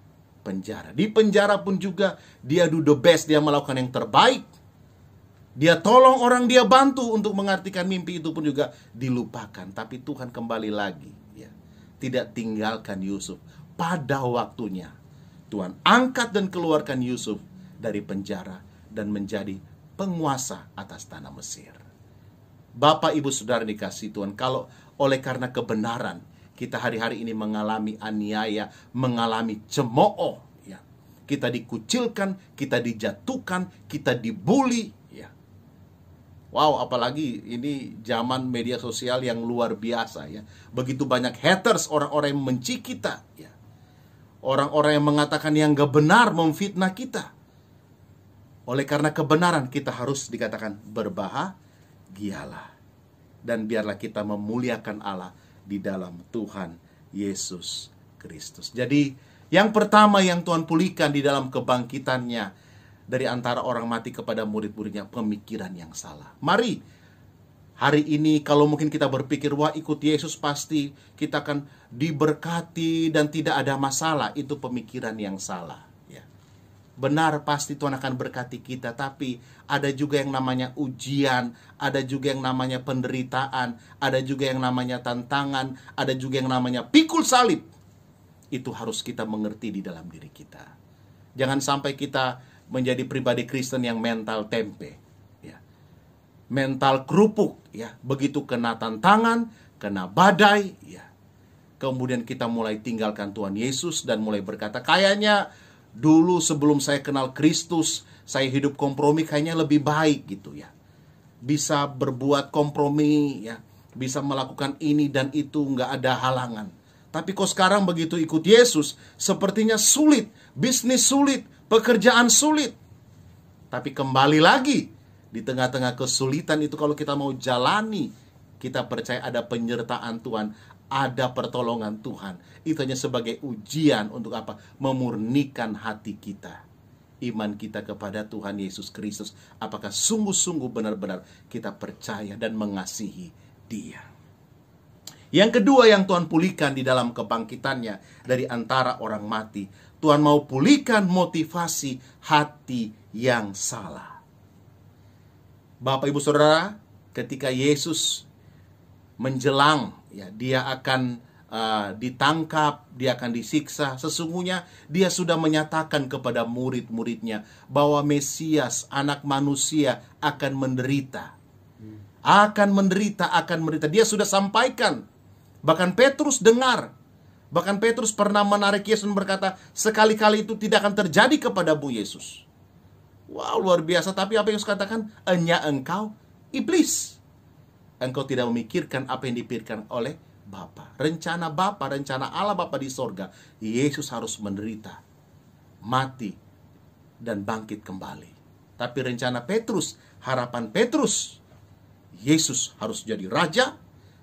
penjara. Di penjara pun juga dia do the best, dia melakukan yang terbaik. Dia tolong orang, dia bantu untuk mengartikan mimpi, itu pun juga dilupakan. Tapi Tuhan kembali lagi ya, tidak tinggalkan Yusuf. Pada waktunya Tuhan angkat dan keluarkan Yusuf dari penjara dan menjadi penguasa atas tanah Mesir. Bapak Ibu Saudara dikasihi Tuhan, kalau oleh karena kebenaran kita hari-hari ini mengalami aniaya, mengalami cemooh ya, kita dikucilkan, kita dijatuhkan, kita dibuli ya, Wow, apalagi ini zaman media sosial yang luar biasa ya. Begitu banyak haters, orang-orang yang membenci kita ya. Orang-orang yang mengatakan yang gak benar, memfitnah kita. Oleh karena kebenaran kita harus dikatakan berbahagialah. Dan biarlah kita memuliakan Allah di dalam Tuhan Yesus Kristus. Jadi yang pertama yang Tuhan pulihkan di dalam kebangkitannya dari antara orang mati kepada murid-muridnya, pemikiran yang salah. Mari, hari ini kalau mungkin kita berpikir, wah ikut Yesus pasti kita akan diberkati dan tidak ada masalah. Itu pemikiran yang salah. Ya. Benar, pasti Tuhan akan berkati kita. Tapi ada juga yang namanya ujian, ada juga yang namanya penderitaan, ada juga yang namanya tantangan, ada juga yang namanya pikul salib. Itu harus kita mengerti di dalam diri kita. Jangan sampai kita menjadi pribadi Kristen yang mental tempe, ya. Mental kerupuk, ya. Begitu kena tantangan, kena badai, ya. Kemudian kita mulai tinggalkan Tuhan Yesus dan mulai berkata, kayaknya dulu sebelum saya kenal Kristus, saya hidup kompromi kayaknya lebih baik gitu ya. Bisa berbuat kompromi, ya. Bisa melakukan ini dan itu, nggak ada halangan. Tapi kok sekarang begitu ikut Yesus, sepertinya sulit, bisnis sulit, pekerjaan sulit. Tapi kembali lagi, di tengah-tengah kesulitan itu kalau kita mau jalani, kita percaya ada penyertaan Tuhan, ada pertolongan Tuhan. Itu hanya sebagai ujian untuk apa? Memurnikan hati kita. Iman kita kepada Tuhan Yesus Kristus. Apakah sungguh-sungguh benar-benar kita percaya dan mengasihi Dia. Yang kedua yang Tuhan pulihkan di dalam kebangkitannya dari antara orang mati, Tuhan mau pulihkan motivasi hati yang salah. Bapak Ibu Saudara, ketika Yesus menjelang, ya, dia akan ditangkap, dia akan disiksa. Sesungguhnya dia sudah menyatakan kepada murid-muridnya bahwa Mesias, anak manusia, akan menderita. Akan menderita. Dia sudah sampaikan. Bahkan Petrus dengar. Bahkan Petrus pernah menarik Yesus dan berkata, sekali-kali itu tidak akan terjadi kepadamu Yesus. Wow, luar biasa. Tapi apa yang Yesus katakan? Enya engkau iblis. Engkau tidak memikirkan apa yang dipikirkan oleh Bapa. Rencana Bapa, rencana Allah Bapa di sorga, Yesus harus menderita, mati, dan bangkit kembali. Tapi rencana Petrus, harapan Petrus, Yesus harus jadi raja.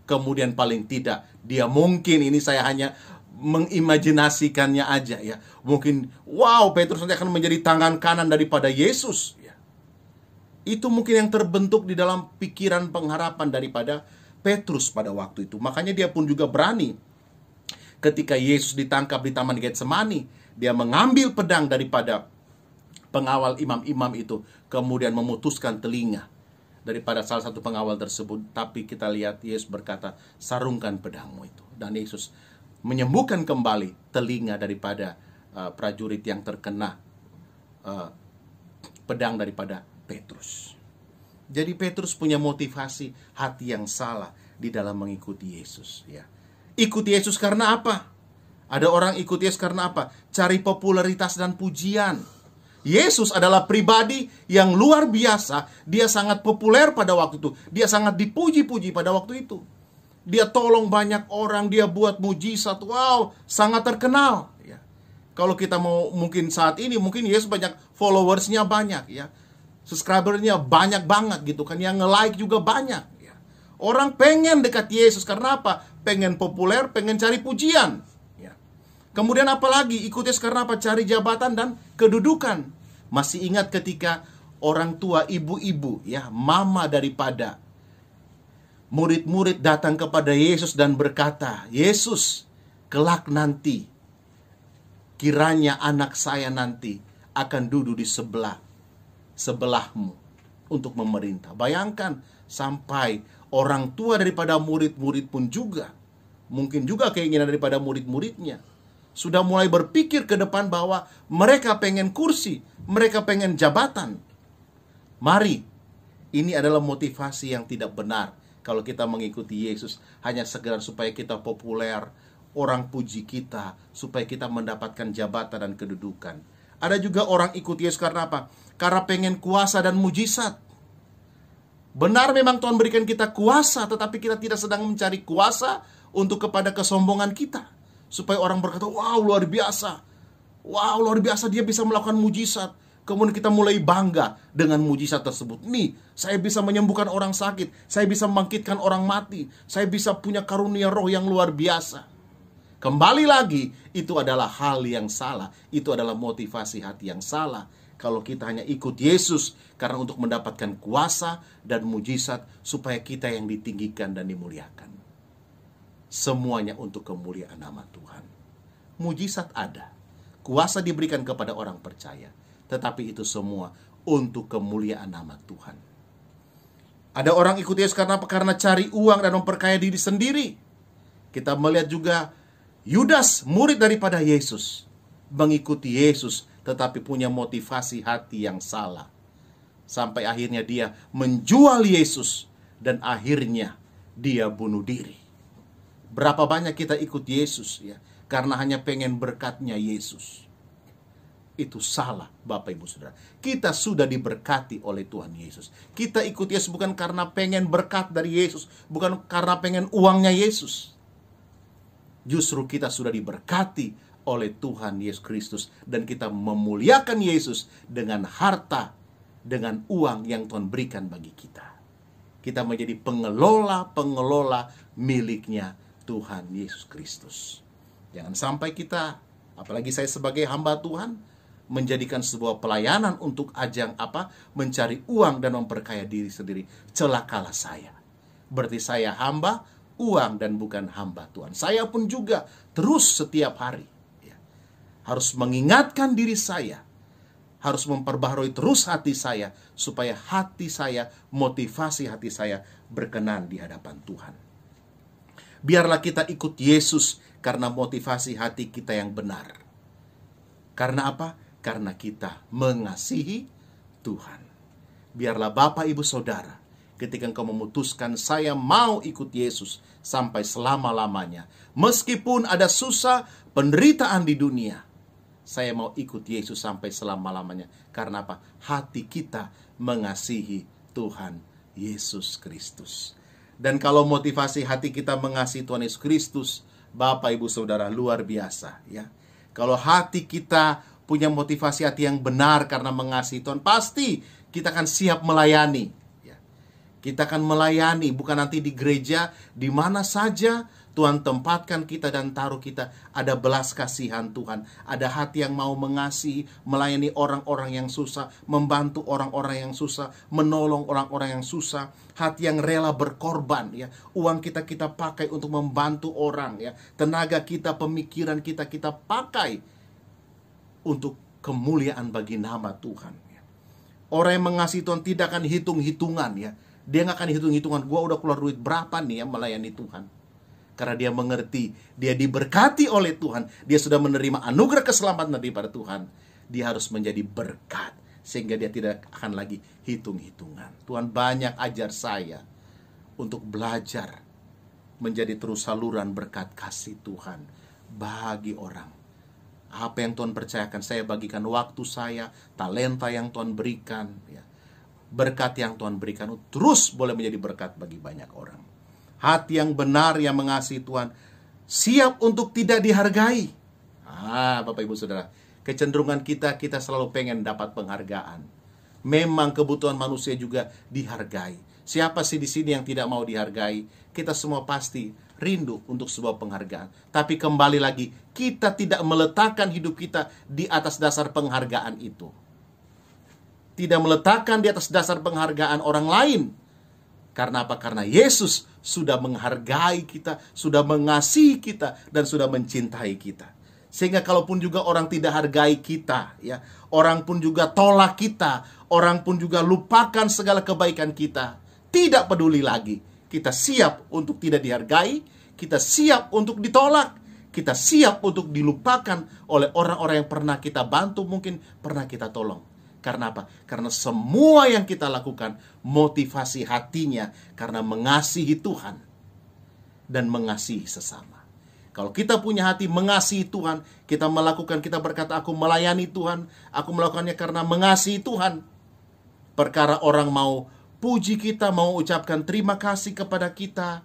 Kemudian paling tidak, dia mungkin, ini saya hanya mengimajinasikannya aja ya, mungkin wow, Petrus nanti akan menjadi tangan kanan daripada Yesus ya. Itu mungkin yang terbentuk di dalam pikiran pengharapan daripada Petrus pada waktu itu. Makanya dia pun juga berani ketika Yesus ditangkap di Taman Getsemani, dia mengambil pedang daripada pengawal imam-imam itu, kemudian memutuskan telinga daripada salah satu pengawal tersebut. Tapi kita lihat Yesus berkata, sarungkan pedangmu itu. Dan Yesus menyembuhkan kembali telinga daripada prajurit yang terkena pedang daripada Petrus. Jadi Petrus punya motivasi hati yang salah di dalam mengikuti Yesus ya. Ikuti Yesus karena apa? Ada orang ikut Yesus karena apa? Cari popularitas dan pujian. Yesus adalah pribadi yang luar biasa. Dia sangat populer pada waktu itu. Dia sangat dipuji-puji pada waktu itu. Dia tolong banyak orang, dia buat mujizat. Wow, sangat terkenal ya. Kalau kita mau mungkin saat ini, mungkin Yesus banyak followersnya banyak ya. Subscribernya banyak banget gitu kan. Yang nge-like juga banyak ya. Orang pengen dekat Yesus karena apa? Pengen populer, pengen cari pujian ya. Kemudian apalagi ikut Yesus karena apa? Cari jabatan dan kedudukan. Masih ingat ketika orang tua, ibu-ibu ya, mama daripada murid-murid datang kepada Yesus dan berkata, Yesus, kelak nanti kiranya anak saya nanti akan duduk di sebelahmu untuk memerintah. Bayangkan, sampai orang tua daripada murid-murid pun juga, mungkin juga keinginan daripada murid-muridnya, sudah mulai berpikir ke depan bahwa mereka pengen kursi, mereka pengen jabatan. Mari, ini adalah motivasi yang tidak benar. Kalau kita mengikuti Yesus hanya sekedar supaya kita populer, orang puji kita, supaya kita mendapatkan jabatan dan kedudukan. Ada juga orang ikut Yesus karena apa? Karena pengen kuasa dan mujizat. Benar memang Tuhan berikan kita kuasa, tetapi kita tidak sedang mencari kuasa untuk kepada kesombongan kita. Supaya orang berkata, wow luar biasa. Wow luar biasa dia bisa melakukan mujizat. Kemudian kita mulai bangga dengan mujizat tersebut. Nih, saya bisa menyembuhkan orang sakit. Saya bisa membangkitkan orang mati. Saya bisa punya karunia roh yang luar biasa. Kembali lagi, itu adalah hal yang salah. Itu adalah motivasi hati yang salah. Kalau kita hanya ikut Yesus karena untuk mendapatkan kuasa dan mujizat supaya kita yang ditinggikan dan dimuliakan. Semuanya untuk kemuliaan nama Tuhan. Mujizat ada. Kuasa diberikan kepada orang percaya. Tetapi itu semua untuk kemuliaan nama Tuhan. Ada orang ikut Yesus karena cari uang dan memperkaya diri sendiri. Kita melihat juga Yudas, murid daripada Yesus, mengikuti Yesus tetapi punya motivasi hati yang salah. Sampai akhirnya dia menjual Yesus dan akhirnya dia bunuh diri. Berapa banyak kita ikut Yesus ya karena hanya pengen berkatnya Yesus. Itu salah, Bapak Ibu Saudara. Kita sudah diberkati oleh Tuhan Yesus. Kita ikut Yesus bukan karena pengen berkat dari Yesus, bukan karena pengen uangnya Yesus. Justru kita sudah diberkati oleh Tuhan Yesus Kristus. Dan kita memuliakan Yesus dengan harta, dengan uang yang Tuhan berikan bagi kita. Kita menjadi pengelola miliknya Tuhan Yesus Kristus. Jangan sampai kita, apalagi saya sebagai hamba Tuhan, menjadikan sebuah pelayanan untuk ajang mencari uang dan memperkaya diri sendiri. Celakalah saya. Berarti saya hamba uang dan bukan hamba Tuhan. Saya pun juga terus setiap hari harus mengingatkan diri saya, harus memperbaharui terus hati saya, supaya hati saya, motivasi hati saya berkenan di hadapan Tuhan. Biarlah kita ikut Yesus karena motivasi hati kita yang benar. Karena apa? Karena kita mengasihi Tuhan. Biarlah Bapak Ibu Saudara, ketika engkau memutuskan saya mau ikut Yesus sampai selama-lamanya, meskipun ada susah, penderitaan di dunia, saya mau ikut Yesus sampai selama-lamanya. Karena apa? Hati kita mengasihi Tuhan Yesus Kristus. Dan kalau motivasi hati kita mengasihi Tuhan Yesus Kristus, Bapak Ibu Saudara, luar biasa ya. Kalau hati kita punya motivasi hati yang benar karena mengasihi Tuhan, pasti kita akan siap melayani. Kita akan melayani, bukan nanti di gereja, di mana saja Tuhan tempatkan kita dan taruh kita. Ada belas kasihan Tuhan, ada hati yang mau mengasihi, melayani orang-orang yang susah, membantu orang-orang yang susah, menolong orang-orang yang susah, hati yang rela berkorban ya. Uang kita pakai untuk membantu orang ya. Tenaga kita, pemikiran kita pakai untuk kemuliaan bagi nama Tuhan ya. Orang yang mengasihi Tuhan tidak akan hitung-hitungan ya. Dia nggak akan hitung-hitungan, gue udah keluar duit berapa nih ya melayani Tuhan. Karena dia mengerti, dia diberkati oleh Tuhan. Dia sudah menerima anugerah keselamatan daripada Tuhan. Dia harus menjadi berkat, sehingga dia tidak akan lagi hitung-hitungan. Tuhan banyak ajar saya untuk belajar menjadi terus saluran berkat kasih Tuhan bagi orang. Apa yang Tuhan percayakan, saya bagikan waktu saya, talenta yang Tuhan berikan ya. Berkat yang Tuhan berikan terus boleh menjadi berkat bagi banyak orang. Hati yang benar yang mengasihi Tuhan siap untuk tidak dihargai. Bapak Ibu Saudara, kecenderungan kita selalu pengen dapat penghargaan. Memang kebutuhan manusia juga dihargai. Siapa sih di sini yang tidak mau dihargai? Kita semua pasti rindu untuk sebuah penghargaan. Tapi kembali lagi, kita tidak meletakkan hidup kita di atas dasar penghargaan itu. Tidak meletakkan di atas dasar penghargaan orang lain. Karena apa? Karena Yesus sudah menghargai kita, sudah mengasihi kita, dan sudah mencintai kita. Sehingga kalaupun juga orang tidak hargai kita, ya, orang pun juga tolak kita, orang pun juga lupakan segala kebaikan kita, tidak peduli lagi. Kita siap untuk tidak dihargai, kita siap untuk ditolak, kita siap untuk dilupakan oleh orang-orang yang pernah kita bantu, mungkin pernah kita tolong. Karena apa? Karena semua yang kita lakukan motivasi hatinya karena mengasihi Tuhan dan mengasihi sesama. Kalau kita punya hati mengasihi Tuhan, kita melakukan, kita berkata aku melayani Tuhan, aku melakukannya karena mengasihi Tuhan. Perkara orang mau puji kita, mau ucapkan terima kasih kepada kita,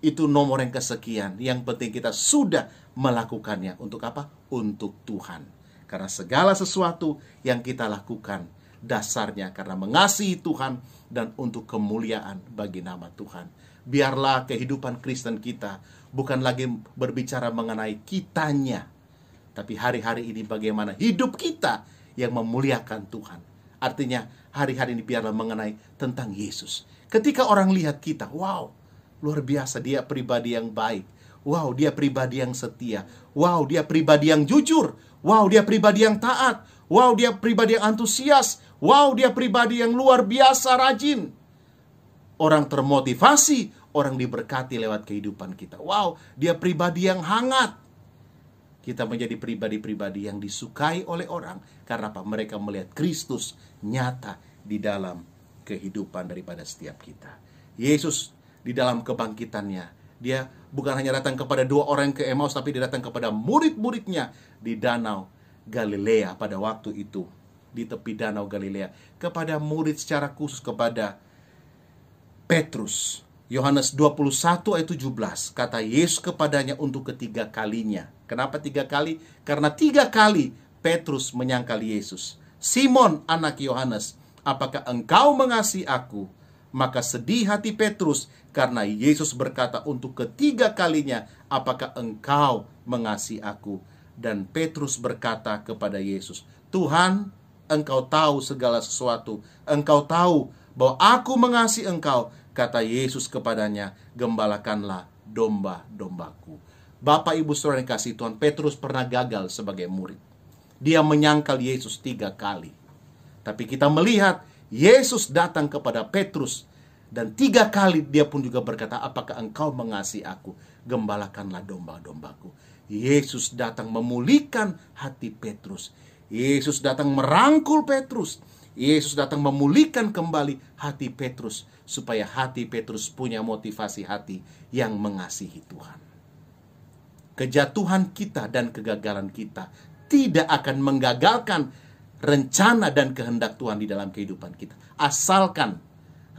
itu nomor yang kesekian. Yang penting kita sudah melakukannya. Untuk apa? Untuk Tuhan. Karena segala sesuatu yang kita lakukan dasarnya karena mengasihi Tuhan dan untuk kemuliaan bagi nama Tuhan. Biarlah kehidupan Kristen kita bukan lagi berbicara mengenai kitanya, tapi hari-hari ini bagaimana hidup kita yang memuliakan Tuhan. Artinya hari-hari ini biarlah mengenai tentang Yesus. Ketika orang lihat kita, wow, luar biasa, dia pribadi yang baik. Wow, dia pribadi yang setia. Wow, dia pribadi yang jujur. Wow, dia pribadi yang taat. Wow, dia pribadi yang antusias. Wow, dia pribadi yang luar biasa rajin. Orang termotivasi, orang diberkati lewat kehidupan kita. Wow, dia pribadi yang hangat. Kita menjadi pribadi-pribadi yang disukai oleh orang. Karena apa? Mereka melihat Kristus nyata di dalam kehidupan daripada setiap kita. Yesus di dalam kebangkitannya, dia bukan hanya datang kepada 2 orang ke Emmaus, tapi dia datang kepada murid-muridnya di Danau Galilea pada waktu itu. Di tepi Danau Galilea. Kepada murid secara khusus, kepada Petrus. Yohanes 21 ayat 17. Kata Yesus kepadanya untuk ketiga kalinya. Kenapa 3 kali? Karena 3 kali Petrus menyangkal Yesus. Simon anak Yohanes, apakah engkau mengasihi aku? Maka sedih hati Petrus karena Yesus berkata untuk ketiga kalinya, apakah engkau mengasihi aku? Dan Petrus berkata kepada Yesus, Tuhan, engkau tahu segala sesuatu. Engkau tahu bahwa aku mengasihi engkau. Kata Yesus kepadanya, gembalakanlah domba-dombaku. Bapak, Ibu, Saudara yang kasih Tuhan, Petrus pernah gagal sebagai murid. Dia menyangkal Yesus 3 kali. Tapi kita melihat Yesus datang kepada Petrus, dan 3 kali dia pun juga berkata, apakah engkau mengasihi aku? Gembalakanlah domba-dombaku. Yesus datang memulihkan hati Petrus. Yesus datang merangkul Petrus. Yesus datang memulihkan kembali hati Petrus, supaya hati Petrus punya motivasi hati yang mengasihi Tuhan. Kejatuhan kita dan kegagalan kita tidak akan menggagalkan rencana dan kehendak Tuhan di dalam kehidupan kita. Asalkan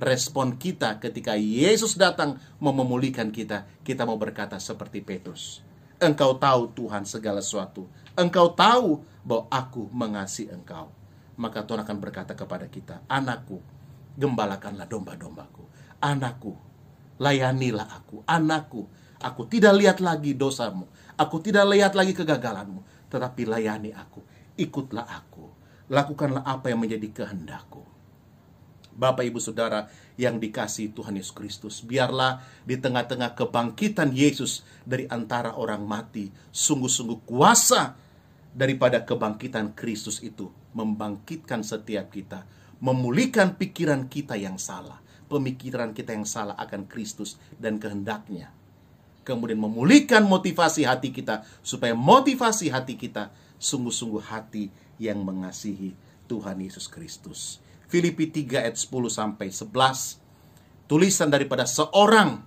respon kita ketika Yesus datang mau memulihkan kita, kita mau berkata seperti Petrus, engkau tahu Tuhan segala sesuatu. Engkau tahu bahwa aku mengasihi engkau. Maka Tuhan akan berkata kepada kita, anakku, gembalakanlah domba-dombaku. Anakku, layanilah aku. Anakku, aku tidak lihat lagi dosamu. Aku tidak lihat lagi kegagalanmu. Tetapi layani aku. Ikutlah aku. Lakukanlah apa yang menjadi kehendakku. Bapak, Ibu, Saudara yang dikasihi Tuhan Yesus Kristus, biarlah di tengah-tengah kebangkitan Yesus dari antara orang mati, sungguh-sungguh kuasa daripada kebangkitan Kristus itu membangkitkan setiap kita, memulihkan pikiran kita yang salah, pemikiran kita yang salah akan Kristus dan kehendaknya. Kemudian memulihkan motivasi hati kita, supaya motivasi hati kita sungguh-sungguh hati yang mengasihi Tuhan Yesus Kristus. Filipi 3 ayat 10-11, tulisan daripada seorang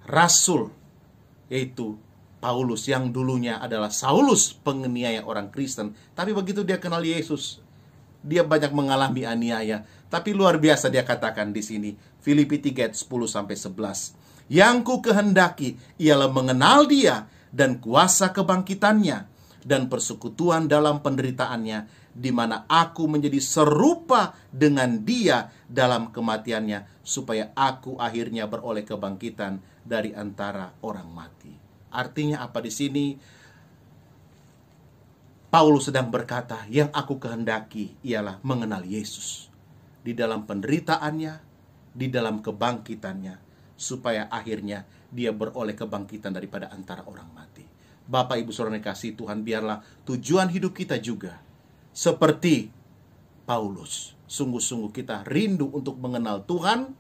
rasul, yaitu Paulus, yang dulunya adalah Saulus, penganiaya orang Kristen. Tapi begitu dia kenal Yesus, dia banyak mengalami aniaya. Tapi luar biasa dia katakan di sini, Filipi 3 ayat 10-11. Yang ku kehendaki ialah mengenal dia dan kuasa kebangkitannya dan persekutuan dalam penderitaannya, di mana aku menjadi serupa dengan dia dalam kematiannya, supaya aku akhirnya beroleh kebangkitan dari antara orang mati. Artinya apa di sini? Paulus sedang berkata, yang aku kehendaki ialah mengenal Yesus di dalam penderitaannya, di dalam kebangkitannya, supaya akhirnya dia beroleh kebangkitan daripada antara orang mati. Bapak, Ibu, Saudara yang kasih Tuhan, biarlah tujuan hidup kita juga seperti Paulus. Sungguh-sungguh kita rindu untuk mengenal Tuhan.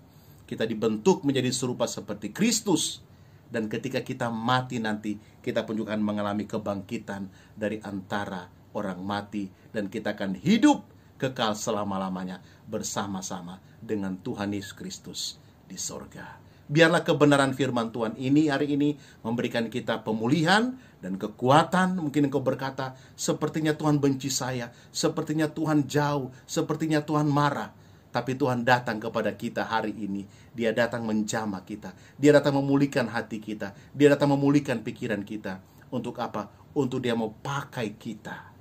Kita dibentuk menjadi serupa seperti Kristus. Dan ketika kita mati nanti, kita pun juga akan mengalami kebangkitan dari antara orang mati. Dan kita akan hidup kekal selama-lamanya bersama-sama dengan Tuhan Yesus Kristus di sorga. Biarlah kebenaran firman Tuhan ini hari ini memberikan kita pemulihan dan kekuatan. Mungkin engkau berkata, sepertinya Tuhan benci saya, sepertinya Tuhan jauh, sepertinya Tuhan marah. Tapi Tuhan datang kepada kita hari ini. Dia datang menjamah kita. Dia datang memulihkan hati kita. Dia datang memulihkan pikiran kita. Untuk apa? Untuk Dia mau pakai kita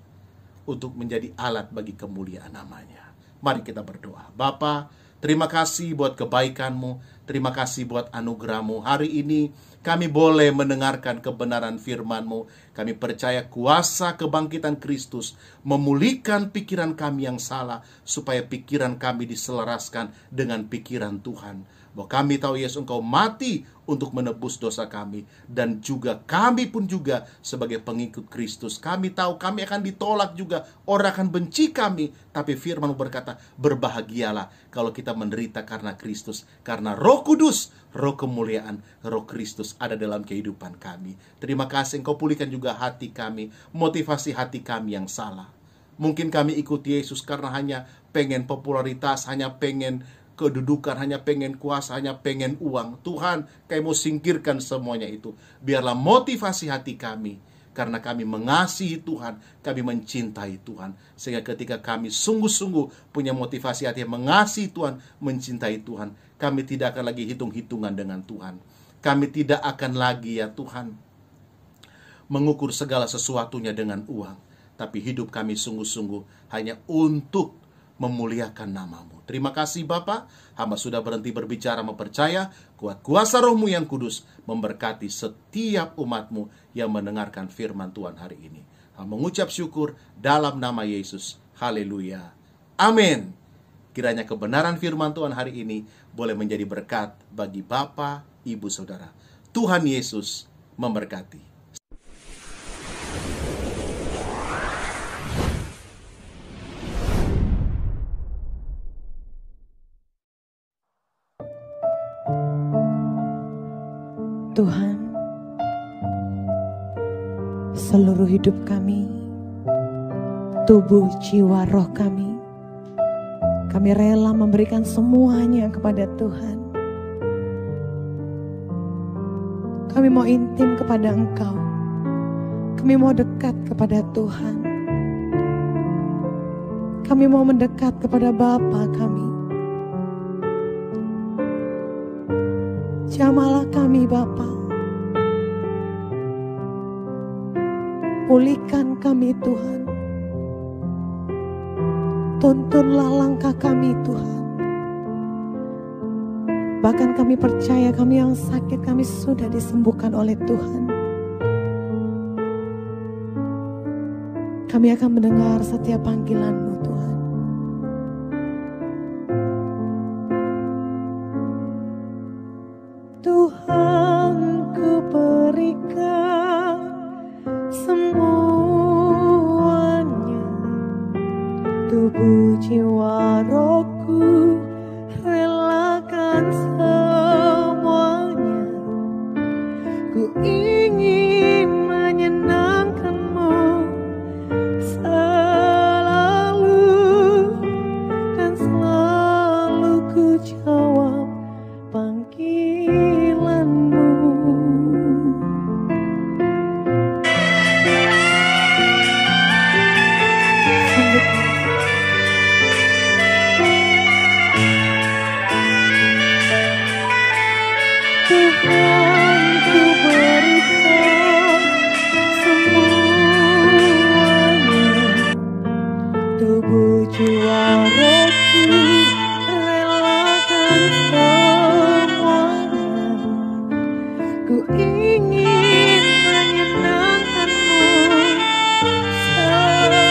untuk menjadi alat bagi kemuliaan namanya. Mari kita berdoa. Bapa, terima kasih buat kebaikan-Mu. Terima kasih buat anugerah-Mu. Hari ini kami boleh mendengarkan kebenaran firman-Mu. Kami percaya kuasa kebangkitan Kristus memulihkan pikiran kami yang salah, supaya pikiran kami diselaraskan dengan pikiran Tuhan. Bahwa kami tahu Yesus, Engkau mati untuk menebus dosa kami. Dan juga kami pun juga sebagai pengikut Kristus, kami tahu kami akan ditolak juga. Orang akan benci kami. Tapi firman-Mu berkata, berbahagialah kalau kita menderita karena Kristus. Karena Roh Kudus, Roh kemuliaan, Roh Kristus ada dalam kehidupan kami. Terima kasih Engkau pulihkan juga hati kami, motivasi hati kami yang salah. Mungkin kami ikut Yesus karena hanya pengen popularitas, hanya pengen kedudukan, hanya pengen kuasa, hanya pengen uang. Tuhan, kami mau singkirkan semuanya itu. Biarlah motivasi hati kami, karena kami mengasihi Tuhan, kami mencintai Tuhan. Sehingga ketika kami sungguh-sungguh punya motivasi hati mengasihi Tuhan, mencintai Tuhan, kami tidak akan lagi hitung-hitungan dengan Tuhan. Kami tidak akan lagi, ya Tuhan, mengukur segala sesuatunya dengan uang. Tapi hidup kami sungguh-sungguh hanya untuk memuliakan nama-Mu. Terima kasih Bapa, hamba sudah berhenti berbicara, mempercaya kuat kuasa Roh-Mu yang kudus memberkati setiap umat-Mu yang mendengarkan firman Tuhan hari ini. Hamba mengucap syukur dalam nama Yesus. Haleluya. Amin. Kiranya kebenaran firman Tuhan hari ini boleh menjadi berkat bagi Bapa, Ibu, Saudara. Tuhan Yesus memberkati. Tuhan, seluruh hidup kami, tubuh, jiwa, roh kami rela memberikan semuanya kepada Tuhan. Kami mau intim kepada Engkau, kami mau dekat kepada Tuhan, kami mau mendekat kepada Bapa kami. Jamahlah kami Bapa, pulihkan kami Tuhan, tuntunlah langkah kami Tuhan. Bahkan kami percaya kami yang sakit, kami sudah disembuhkan oleh Tuhan. Kami akan mendengar setiap panggilan-Mu Tuhan. Tuhan, ku berikan semuanya, tubuh, jiwa, rohku, relakan semuanya. Ku ingin menyenangkan-Mu selalu, dan selalu ku jawab panggilan-Mu. Tuhan, ku berikan semuanya, tubuh, jiwa, rohku, relakan semuanya. Ku ingin menyenangkan-Mu selalu,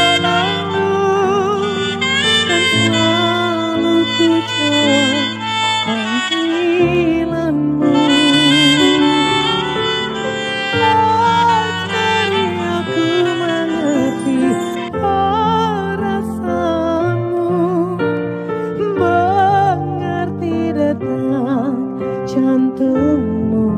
dan selalu ku jawab panggilan-Mu. Ajari aku mengerti perasaanmu, mengerti detak jantungmu.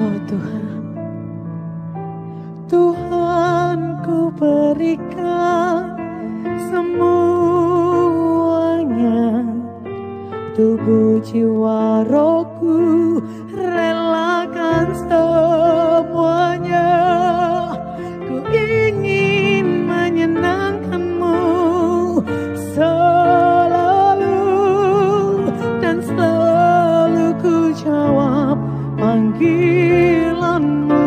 Oh Tuhan, Tuhan ku berikan semuanya, tubuh jiwa rohku relakan semuanya. Ku ingin menyenangkan-Mu selalu, dan selalu ku jawab panggilan-Mu.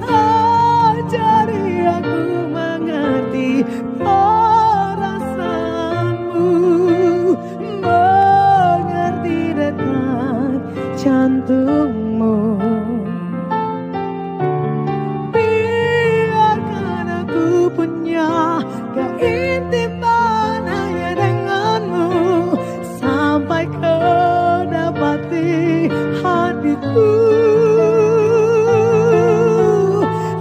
Ajari aku mengerti perasaanmu, mengerti detak jantungmu. Biarkan aku punya keintiman hanya denganmu, sampai kau dapati hatiku.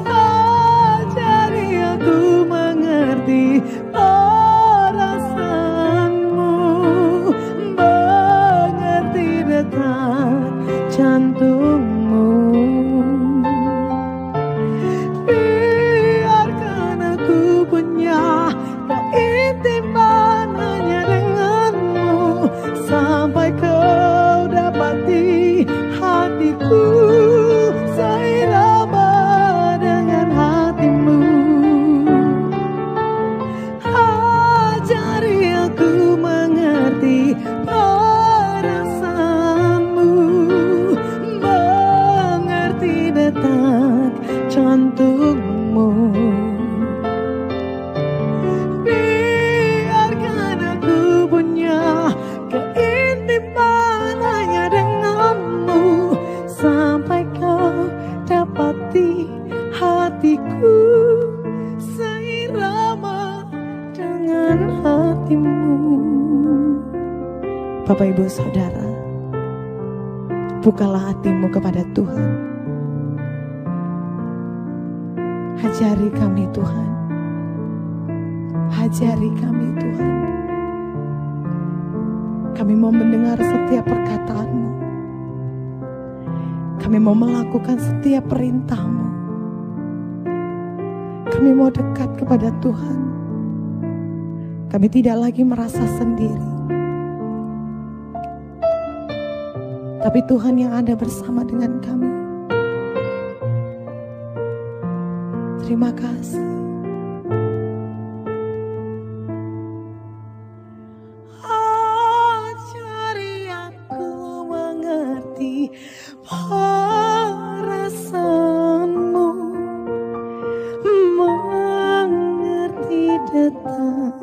Ajari aku mengerti perasaanmu, mengerti detak jantungmu. Biarkan aku punya keintiman hanya denganmu, sampai kau dapati hatiku seirama dengan hatimu. Ajari aku mengerti perasaanmu, mengerti detak jantungmu. Biarkan aku punya keintiman hanya denganmu, sampai kau dapati hatiku seirama dengan hatimu. Bapak Ibu Saudara, bukalah hatimu kepada Tuhan. Ajari kami Tuhan, ajari kami Tuhan. Kami mau mendengar setiap perkataan-Mu, kami mau melakukan setiap perintah-Mu. Kami mau dekat kepada Tuhan. Kami tidak lagi merasa sendiri, tapi Tuhan yang ada bersama dengan kami. Terima kasih. Ajari aku mengerti perasaanmu, mengerti detak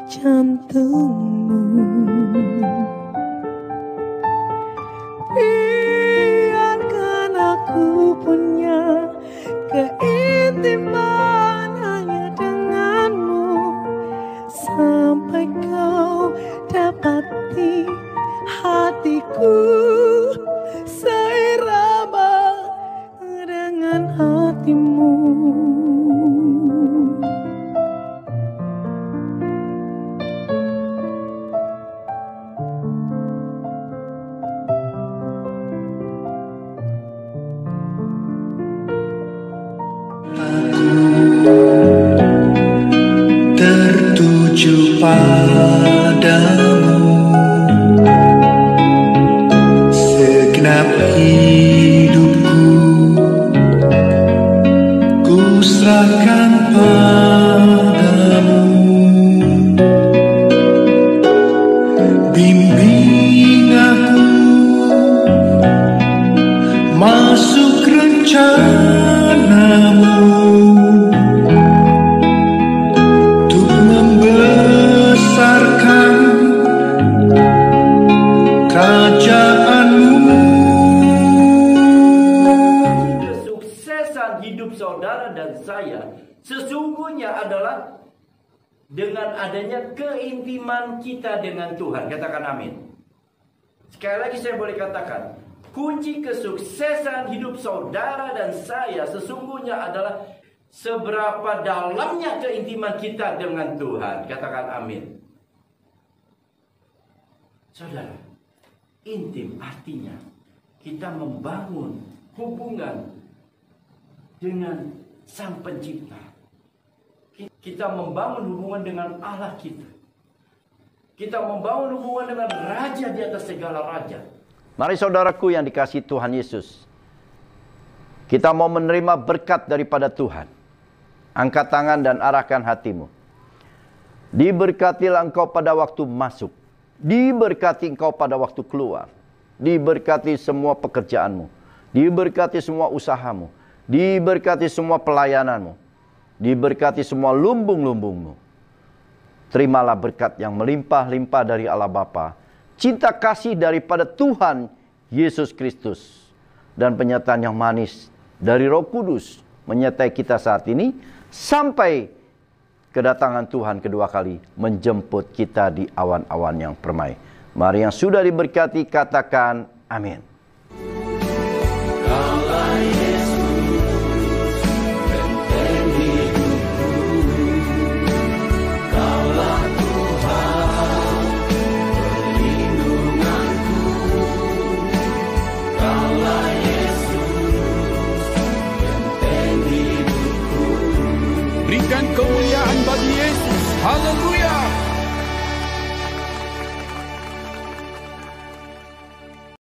jantungmu. Biarkan aku punya keintiman hanya denganmu, sampai kau dapati hatiku seirama dengan hatimu. Tertuju padamu, segenap hidupku ku serahkan padamu. Bimbing aku masuk rencana-Mu, membesarkan kerajaan-Mu. Kesuksesan hidup saudara dan saya sesungguhnya adalah dengan adanya keintiman kita dengan Tuhan. Katakan amin. Sekali lagi saya boleh katakan, kunci kesuksesan hidup saudara dan saya sesungguhnya adalah seberapa dalamnya keintiman kita dengan Tuhan. Katakan amin. Saudara, intim artinya kita membangun hubungan dengan Sang Pencipta. Kita membangun hubungan dengan Allah kita. Kita membangun hubungan dengan Raja di atas segala raja. Mari saudaraku yang dikasihi Tuhan Yesus, kita mau menerima berkat daripada Tuhan. Angkat tangan dan arahkan hatimu. Diberkatilah engkau pada waktu masuk. Diberkati engkau pada waktu keluar. Diberkati semua pekerjaanmu. Diberkati semua usahamu. Diberkati semua pelayananmu. Diberkati semua lumbung-lumbungmu. Terimalah berkat yang melimpah-limpah dari Allah Bapa, cinta kasih daripada Tuhan Yesus Kristus, dan penyertaan yang manis dari Roh Kudus menyertai kita saat ini sampai kedatangan Tuhan kedua kali menjemput kita di awan-awan yang permai. Mari yang sudah diberkati katakan amin.